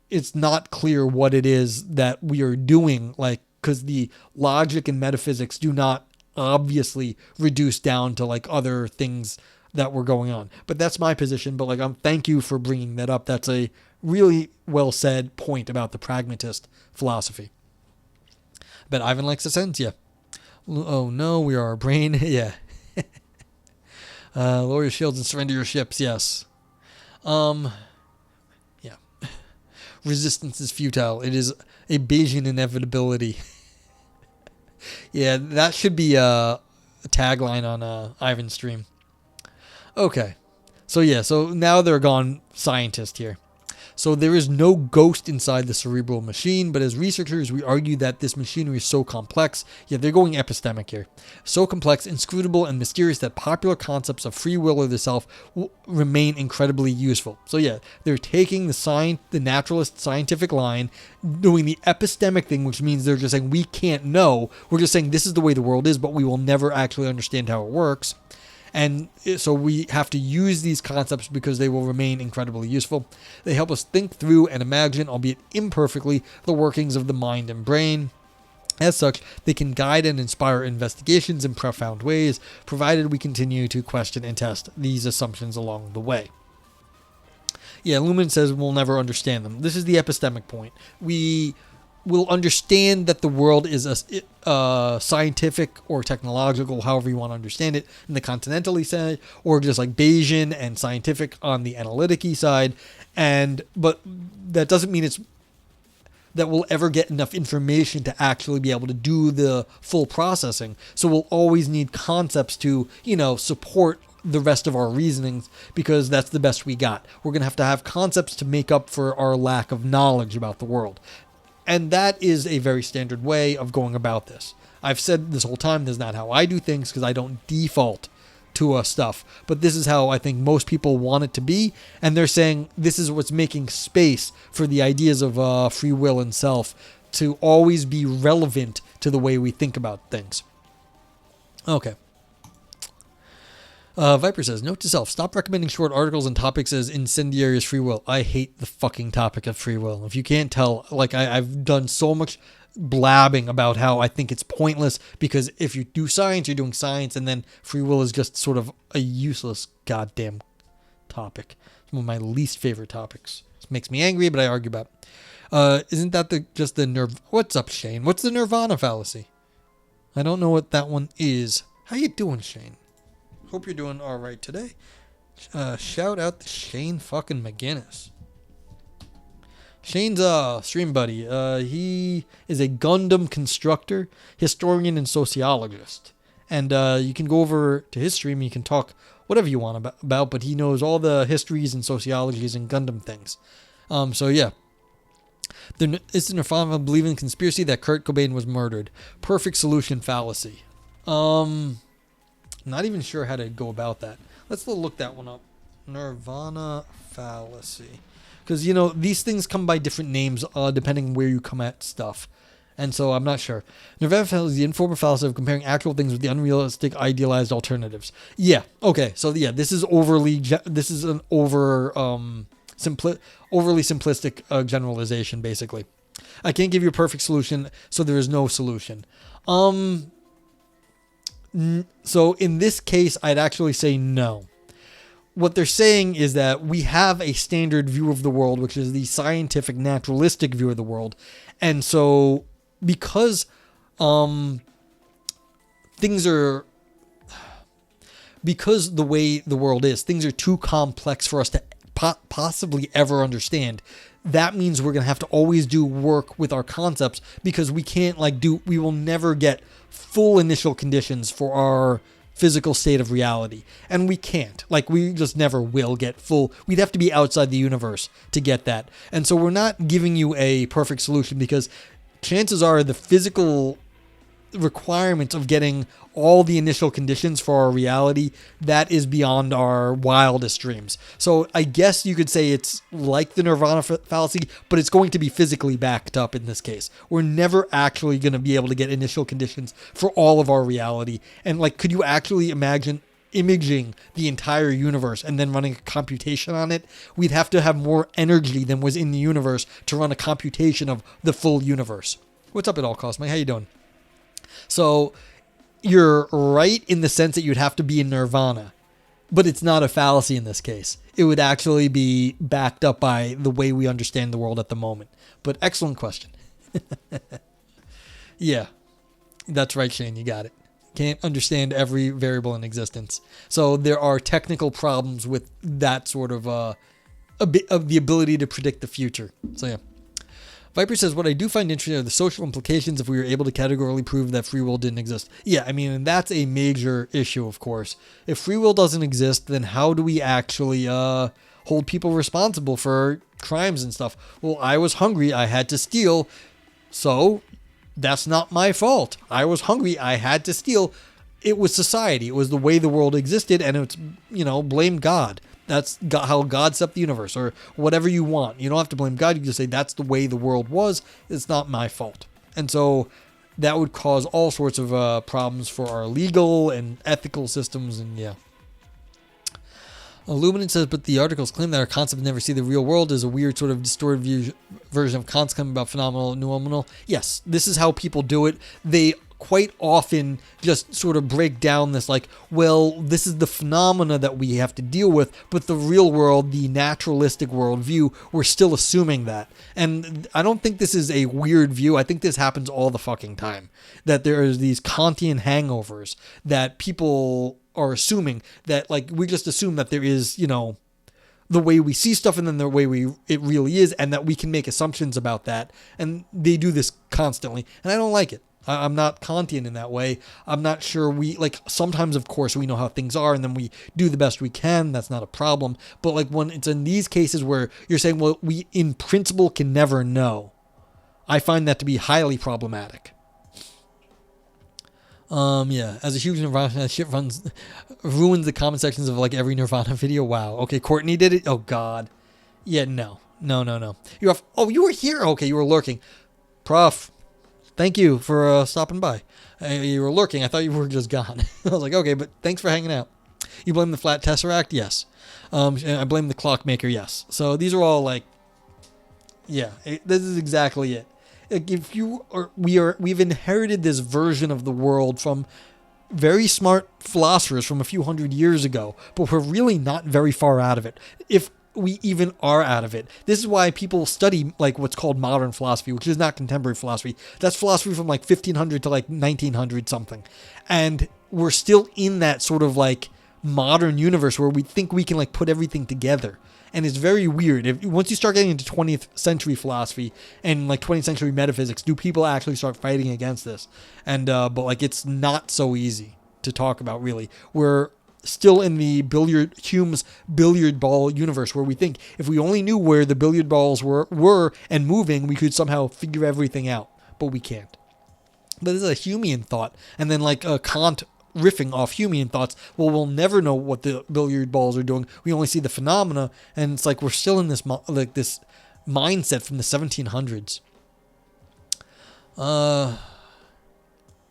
it's not clear what it is that we are doing, like, because the logic and metaphysics do not obviously reduce down to like other things that were going on. But that's my position. But like, thank you for bringing that up. That's a really well said point about the pragmatist philosophy. But Ivan likes the sentence, yeah. Oh no, we are a brain, yeah. Lower your shields and surrender your ships, yes. Yeah. Resistance is futile. It is a Bayesian inevitability. Yeah, that should be a tagline on Ivan's stream. Okay. So now they're gone scientist here. So there is no ghost inside the cerebral machine, but as researchers, we argue that this machinery is so complex, yet they're going epistemic here, so complex, inscrutable, and mysterious that popular concepts of free will or the self will remain incredibly useful. So yeah, they're taking the naturalist scientific line, doing the epistemic thing, which means they're just saying we can't know. We're just saying this is the way the world is, but we will never actually understand how it works. And so we have to use these concepts because they will remain incredibly useful. They help us think through and imagine, albeit imperfectly, the workings of the mind and brain. As such, they can guide and inspire investigations in profound ways, provided we continue to question and test these assumptions along the way. Yeah, Luhmann says we'll never understand them. This is the epistemic point. We will understand that the world is a scientific or technological, however you want to understand it, in the continental side, or just like Bayesian and scientific on the analytic-y side. But that doesn't mean that we'll ever get enough information to actually be able to do the full processing. So we'll always need concepts to, support the rest of our reasonings, because that's the best we got. We're going to have concepts to make up for our lack of knowledge about the world. And that is a very standard way of going about this. I've said this whole time, this is not how I do things because I don't default to stuff. But this is how I think most people want it to be. And they're saying this is what's making space for the ideas of free will and self to always be relevant to the way we think about things. Okay. Viper says, note to self, stop recommending short articles and topics as incendiary as free will. I hate the fucking topic of free will. If you can't tell, I've done so much blabbing about how I think it's pointless, because if you do science, you're doing science, and then free will is just sort of a useless goddamn topic. It's one of my least favorite topics. It makes me angry, but I argue about it. Isn't that just the nerve? What's up, Shane? What's the nirvana fallacy? I don't know what that one is. How you doing, Shane? Hope you're doing all right today. Shout out to Shane fucking McGinnis. Shane's a stream buddy. He is a Gundam constructor, historian, and sociologist. And you can go over to his stream and you can talk whatever you want about, but he knows all the histories and sociologies and Gundam things. So yeah. Is the Nirvana believing in conspiracy that Kurt Cobain was murdered? Perfect solution fallacy. Not even sure how to go about that. Let's look that one up. Nirvana fallacy. Because, these things come by different names depending where you come at stuff. And so I'm not sure. Nirvana fallacy is the informal fallacy of comparing actual things with the unrealistic, idealized alternatives. Yeah. Okay. So yeah, this is an overly simplistic generalization, basically. I can't give you a perfect solution, so there is no solution. So in this case, I'd actually say no. What they're saying is that we have a standard view of the world, which is the scientific, naturalistic view of the world. And so because the way the world is, things are too complex for us to possibly ever understand. That means we're going to have to always do work with our concepts, because we can't we will never get full initial conditions for our physical state of reality. And we can't. We just never will get full. We'd have to be outside the universe to get that. And so we're not giving you a perfect solution, because chances are the physical requirements of getting all the initial conditions for our reality, that is beyond our wildest dreams. So I guess you could say it's like the Nirvana fallacy, but it's going to be physically backed up in this case. We're never actually going to be able to get initial conditions for all of our reality. And could you actually imagine imaging the entire universe and then running a computation on it? We'd have to have more energy than was in the universe to run a computation of the full universe. What's up at all costs, Mike? How you doing? So you're right in the sense that you'd have to be in nirvana. But it's not a fallacy in this case. It would actually be backed up by the way we understand the world at the moment. But excellent question. Yeah, that's right, Shane. You got it. Can't understand every variable in existence. So there are technical problems with that sort of a bit of the ability to predict the future. So yeah. Viper says, what I do find interesting are the social implications if we were able to categorically prove that free will didn't exist. Yeah, I mean, and that's a major issue, of course. If free will doesn't exist, then how do we actually hold people responsible for crimes and stuff? Well, I was hungry, I had to steal, so that's not my fault. I was hungry, I had to steal. It was society. It was the way the world existed, and it's, blame God. That's how God set up the universe, or whatever you want. You don't have to blame God. You just say, that's the way the world was. It's not my fault. And so that would cause all sorts of problems for our legal and ethical systems. And yeah. Illuminant says, but the articles claim that our concept never see the real world is a weird sort of distorted version of concept about phenomenal and nominal. Yes, this is how people do it. They quite often just sort of break down this like, well, this is the phenomena that we have to deal with, but the real world, the naturalistic worldview, we're still assuming that. And I don't think this is a weird view. I think this happens all the fucking time, that there is these Kantian hangovers that people are assuming that, like, we just assume that there is, the way we see stuff and then the way it really is, and that we can make assumptions about that. And they do this constantly, and I don't like it. I'm not Kantian in that way. I'm not sure sometimes, of course, we know how things are and then we do the best we can. That's not a problem. But like when it's in these cases where you're saying, well, we in principle can never know, I find that to be highly problematic. Yeah, as a huge Nirvana fan, that shit ruins the comment sections of like every Nirvana video. Wow. Okay, Courtney did it. Oh God. Yeah, no. You're off. Oh, you were here. Okay, you were lurking. Prof, thank you for stopping by. You were lurking. I thought you were just gone. I was like, okay, but thanks for hanging out. You blame the flat tesseract? Yes. I blame the clockmaker? Yes. So these are all like, yeah, this is exactly it. If we've inherited this version of the world from very smart philosophers from a few hundred years ago, but we're really not very far out of it. If we even are out of it. This is why people study like what's called modern philosophy, which is not contemporary philosophy. That's philosophy from like 1500 to like 1900 something. And we're still in that sort of like modern universe where we think we can like put everything together. And it's very weird. Once you start getting into 20th century philosophy and like 20th century metaphysics, do people actually start fighting against this? And but like it's not so easy to talk about, really. We're still in the Hume's billiard ball universe where we think if we only knew where the billiard balls were and moving, we could somehow figure everything out. But we can't. But this is a Humean thought. And then like Kant riffing off Humean thoughts, well, we'll never know what the billiard balls are doing. We only see the phenomena, and it's like we're still in this this mindset from the 1700s.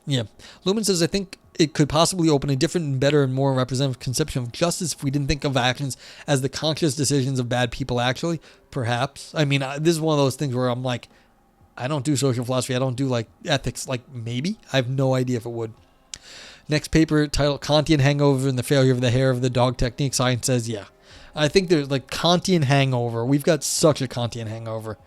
Yeah. Lumen says, I think it could possibly open a different and better and more representative conception of justice if we didn't think of actions as the conscious decisions of bad people, actually. Perhaps. I mean, this is one of those things where I'm like, I don't do social philosophy. I don't do like ethics. Like maybe. I have no idea if it would. Next paper titled Kantian Hangover and the Failure of the Hair of the Dog Technique. Science says, yeah. I think there's like Kantian hangover. We've got such a Kantian hangover.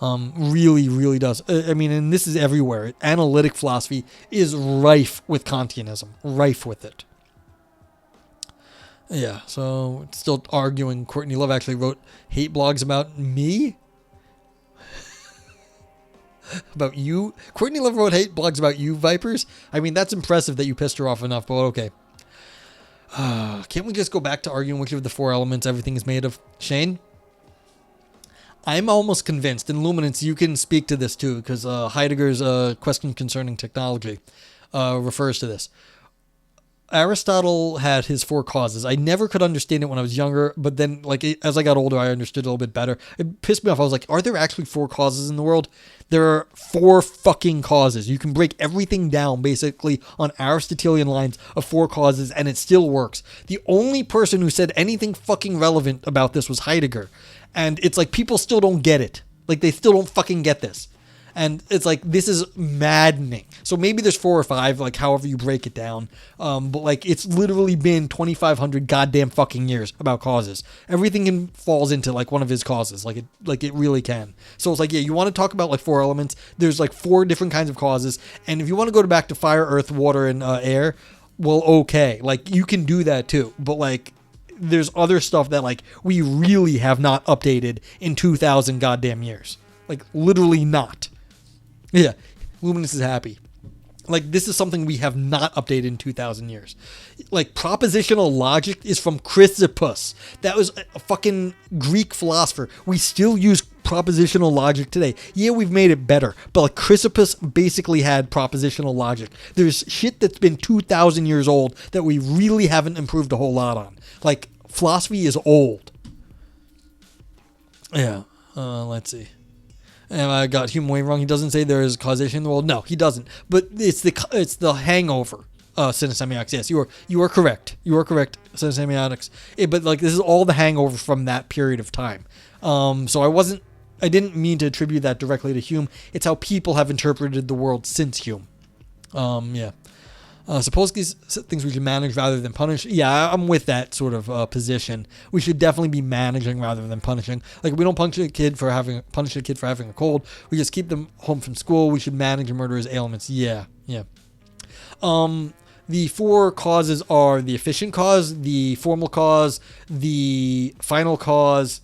Really, really does. I mean, and this is everywhere. Analytic philosophy is rife with Kantianism. Rife with it. Yeah, so still arguing. Courtney Love actually wrote hate blogs about me? About you? Courtney Love wrote hate blogs about you, Vipers? I mean, that's impressive that you pissed her off enough, but okay. Can't we just go back to arguing which of the four elements everything is made of? Shane? I'm almost convinced, and Luminance, you can speak to this too, because Heidegger's question concerning technology refers to this. Aristotle had his four causes. I never could understand it when I was younger, but then like as I got older, I understood a little bit better. It pissed me off. I was like, are there actually four causes in the world? There are four fucking causes. You can break everything down basically on Aristotelian lines of four causes, and it still works. The only person who said anything fucking relevant about this was Heidegger. And it's like people still don't get it. Like they still don't fucking get this. And it's like, this is maddening. So maybe there's 4 or 5, like however you break it down. But like, it's literally been 2,500 goddamn fucking years about causes. Everything falls into like one of his causes. Like it really can. So it's like, yeah, you want to talk about like 4 elements. There's like 4 different kinds of causes. And if you want to go back to fire, earth, water, and air, well, okay. Like, you can do that too. But like, there's other stuff that like we really have not updated in 2,000 goddamn years. Like, literally not. Yeah, Luminous is happy. Like, this is something we have not updated in 2,000 years. Like, propositional logic is from Chrysippus. That was a fucking Greek philosopher. We still use propositional logic today. Yeah, we've made it better. But like, Chrysippus basically had propositional logic. There's shit that's been 2,000 years old that we really haven't improved a whole lot on. Like, philosophy is old. Yeah, let's see. And I got human way wrong. He doesn't say there is causation in the world. No, he doesn't. But it's the hangover. Synesemiotics. Yes, you are correct. You are correct. Synesemiotics. But like, this is all the hangover from that period of time. So I didn't mean to attribute that directly to Hume. It's how people have interpreted the world since Hume. Yeah. Suppose these things we should manage rather than punish. Yeah, I'm with that sort of position. We should definitely be managing rather than punishing. Like, we don't punish a kid for having a cold. We just keep them home from school. We should manage a murderer's ailments. Yeah. The 4 causes are the efficient cause, the formal cause, the final cause.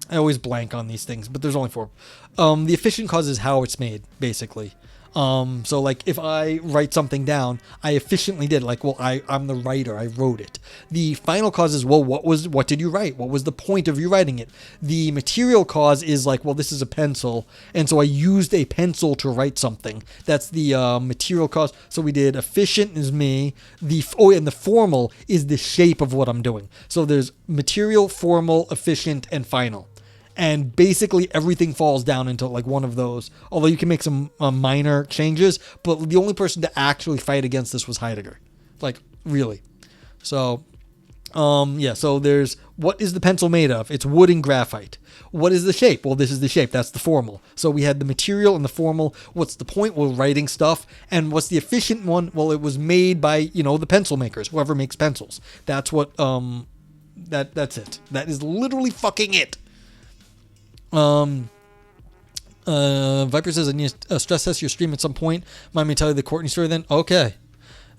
I always blank on these things, but there's only 4. The efficient cause is how it's made, basically. So like, if I write something down, I efficiently did. Like, well, I'm the writer. I wrote it. The final cause is, well, what did you write? What was the point of you writing it? The material cause is like, well, this is a pencil, and so I used a pencil to write something. That's the material cause. So we did efficient is me. And the formal is the shape of what I'm doing. So there's material, formal, efficient, and final. And basically everything falls down into like one of those. Although you can make some minor changes, but the only person to actually fight against this was Heidegger. Like, really. So, yeah. So there's, what is the pencil made of? It's wood and graphite. What is the shape? Well, this is the shape. That's the formal. So we had the material and the formal. What's the point? Well, writing stuff. And what's the efficient one? Well, it was made by, the pencil makers, whoever makes pencils. That's what, that's it. That is literally fucking it. Viper says, I need to stress test your stream at some point. Mind me tell you the Courtney story then? Okay.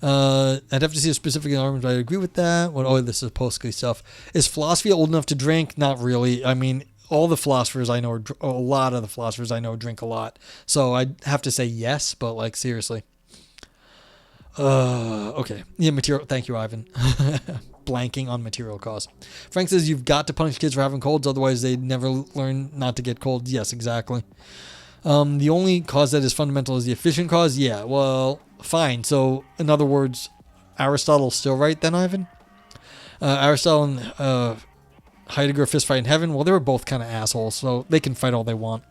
I'd have to see a specific argument, but I agree with that. This is postgly stuff. Is philosophy old enough to drink? Not really. I mean, all the philosophers I know, a lot of the philosophers I know drink a lot. So I'd have to say yes, but like, seriously. Okay. Yeah, material. Thank you, Ivan. Blanking on material cause. Frank says you've got to punish kids for having colds, otherwise they'd never learn not to get colds. Yes, exactly. The only cause that is fundamental is the efficient cause. Yeah, well, fine. So, in other words, Aristotle's still right then, Ivan? Aristotle and Heidegger fist fight in heaven. Well, they were both kind of assholes, so they can fight all they want.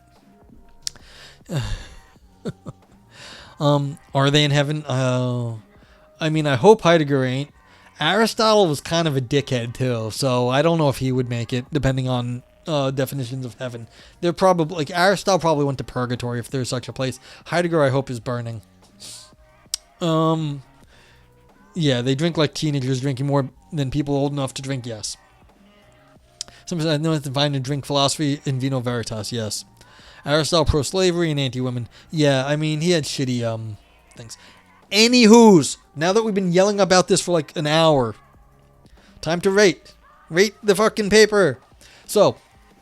Are they in heaven? I mean, I hope Heidegger ain't. Aristotle was kind of a dickhead too, so I don't know if he would make it, depending on definitions of heaven. They're probably, like, Aristotle probably went to purgatory if there's such a place. Heidegger, I hope, is burning. Yeah, they drink like teenagers, drinking more than people old enough to drink. Yes. Sometimes I know it's fine to drink philosophy in vino veritas. Yes. Aristotle pro-slavery and anti-women. Yeah, I mean, he had shitty things. Anywho's, now that we've been yelling about this for like an hour, time to rate the fucking paper. So,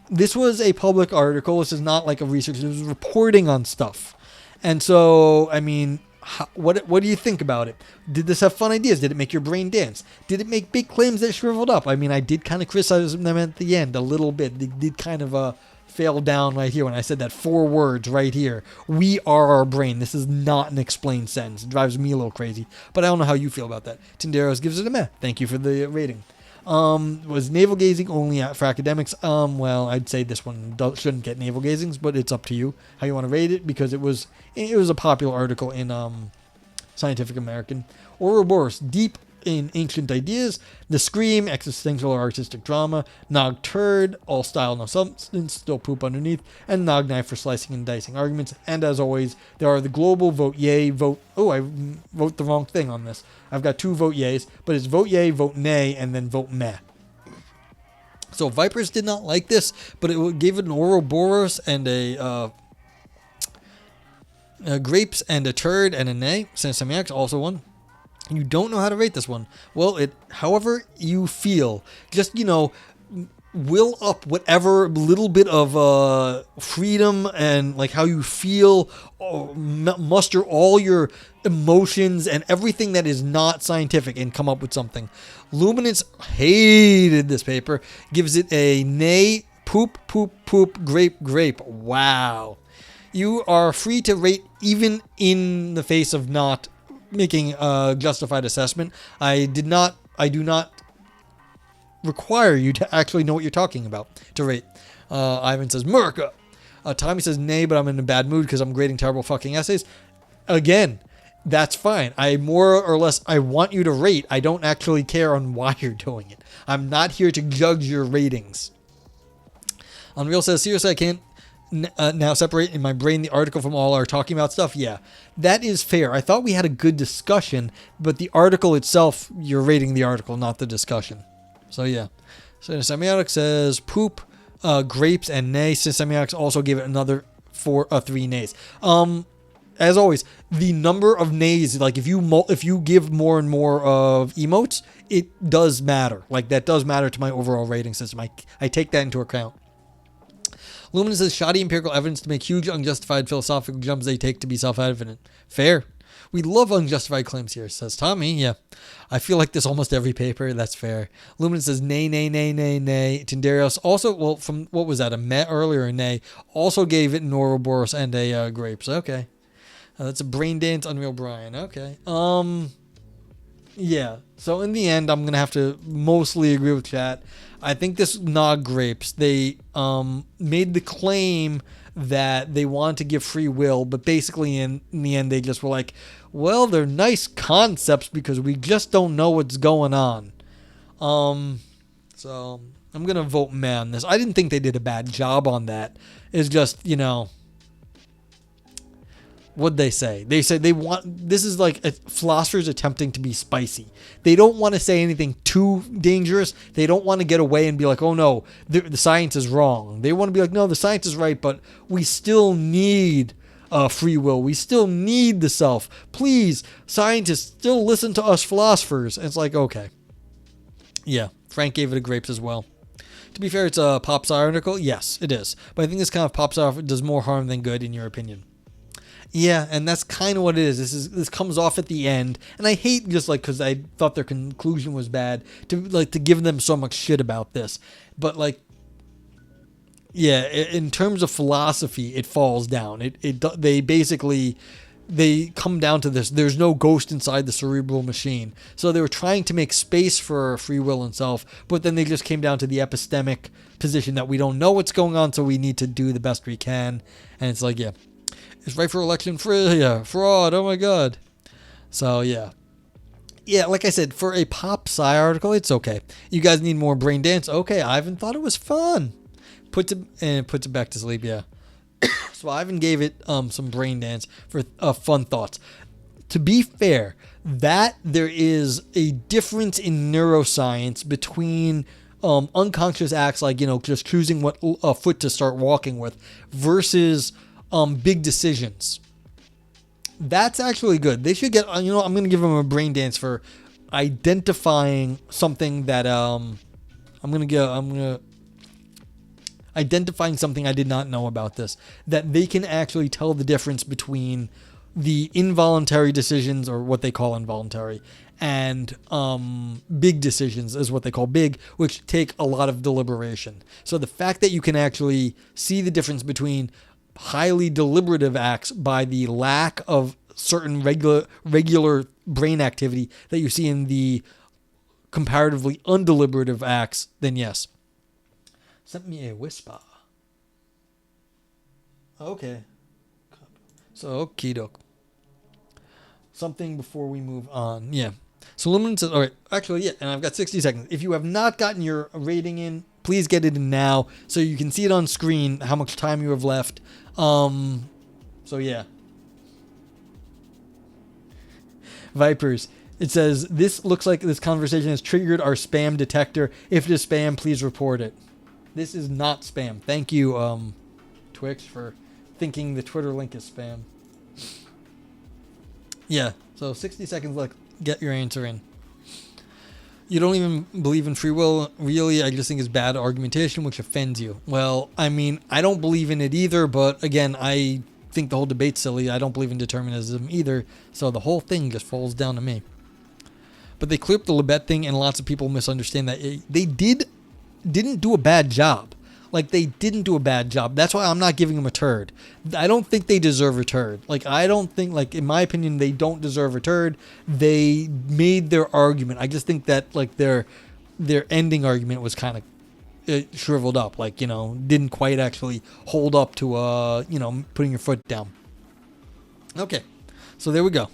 this was a public article. This is not like a research. It was reporting on stuff. And so, I mean, what do you think about it? Did this have fun ideas? Did it make your brain dance? Did it make big claims that shriveled up? I mean, I did kind of criticize them at the end a little bit. They did kind of fail down right here when I said that 4 words right here. We are our brain. This is not an explained sentence. It drives me a little crazy. But I don't know how you feel about that. Tinderos gives it a meh. Thank you for the rating. Was navel gazing only for academics? Well, I'd say this one shouldn't get navel gazings, but it's up to you how you want to rate it, because it was a popular article in Scientific American. Ouroboros, deep in ancient ideas. The Scream, existential or artistic drama. Nog Turd, all style no substance, still poop underneath. And Nog Knife for slicing and dicing arguments. And as always, there are the global vote yay, vote... Oh, I wrote the wrong thing on this. I've got 2 vote yays, but it's vote yay, vote nay, and then vote meh. So Vipers did not like this, but it gave it an Ouroboros and a grapes and a turd and a nay. Semiax also won. You don't know how to rate this one. Well, however you feel. Just, will up whatever little bit of freedom and like how you feel, muster all your emotions and everything that is not scientific and come up with something. Luminance hated this paper, gives it a nay, poop, poop, poop, grape, grape. Wow. You are free to rate even in the face of not making a justified assessment. I do not require you to actually know what you're talking about to rate. Ivan says, Merca. Tommy says, nay, but I'm in a bad mood because I'm grading terrible fucking essays. Again, that's fine. I more or less, I want you to rate. I don't actually care on why you're doing it. I'm not here to judge your ratings. Unreal says, seriously, I can't now separate in my brain the article from all our talking about stuff. Yeah, that is fair. I thought we had a good discussion, but the article itself, you're rating the article, not the discussion. So yeah. So Semiotics says poop, grapes, and nay. Semiotics also gave it another 3 nays. As always, the number of nays, like if you give more and more of emotes, it does matter. Like that does matter to my overall rating system. I take that into account. Luminous says shoddy empirical evidence to make huge unjustified philosophical jumps they take to be self-evident. Fair. We love unjustified claims here, says Tommy. Yeah. I feel like this almost every paper. That's fair. Luminous says nay, nay, nay, nay, nay. Tindarios also, well, from what was that, a meh earlier, a nay, also gave it an Ouroboros and a grapes. Okay. That's a brain dance, Unreal Brian. Okay. Yeah. So in the end, I'm going to have to mostly agree with chat. I think this Nog Grapes, they made the claim that they want to give free will, but basically in the end, they just were like, well, they're nice concepts because we just don't know what's going on. So I'm going to vote meh on this. I didn't think they did a bad job on that. It's just, what'd they say? They said this is like philosophers attempting to be spicy. They don't want to say anything too dangerous. They don't want to get away and be like, oh no, the science is wrong. They want to be like, no, the science is right, but we still need free will. We still need the self. Please, scientists, still listen to us philosophers. And it's like, okay. Yeah, Frank gave it a grapes as well. To be fair, it's a pop sci article. Yes, it is. But I think this kind of pop sci does more harm than good, in your opinion. Yeah, and that's kind of what it is. This comes off at the end, and I hate just like because I thought their conclusion was bad to give them so much shit about this, but like, yeah, in terms of philosophy, it falls down. They come down to this. There's no ghost inside the cerebral machine, so they were trying to make space for free will and self, but then they just came down to the epistemic position that we don't know what's going on, so we need to do the best we can, and it's like, yeah. It's right for election fraud. Oh my god. So yeah. Yeah, like I said, for a pop sci article, it's okay. You guys need more brain dance? Okay, Ivan thought it was fun. Puts it back to sleep, yeah. So Ivan gave it some brain dance for fun thoughts. To be fair, that there is a difference in neuroscience between unconscious acts like, just choosing what foot to start walking with versus big decisions. That's actually good. They should get, I'm going to give them a brain dance for identifying something that, identifying something I did not know about this, that they can actually tell the difference between the involuntary decisions, or what they call involuntary, and big decisions is what they call big, which take a lot of deliberation. So the fact that you can actually see the difference between highly deliberative acts by the lack of certain regular brain activity that you see in the comparatively undeliberative acts, then yes. Sent me a whisper. Okay. So, okie doke. Something before we move on. Yeah. So Lumen says, all right, actually, yeah, and I've got 60 seconds. If you have not gotten your rating in, please get it in now so you can see it on screen, how much time you have left. So, yeah. Vipers. It says, this looks like this conversation has triggered our spam detector. If it is spam, please report it. This is not spam. Thank you, Twix, for thinking the Twitter link is spam. Yeah, so 60 seconds left. Get your answer in. You don't even believe in free will? Really, I just think it's bad argumentation, which offends you. Well, I mean, I don't believe in it either, but again, I think the whole debate's silly. I don't believe in determinism either, so the whole thing just falls down to me. But they clear up the Roulette thing, and lots of people misunderstand that. They didn't do a bad job. Like, they didn't do a bad job. That's why I'm not giving them a turd. I don't think they deserve a turd. Like, I don't think, like, in my opinion, they don't deserve a turd. They made their argument. I just think that, like, their ending argument was kind of shriveled up. Like, you know, didn't quite actually hold up to, you know, putting your foot down. Okay, so there we go.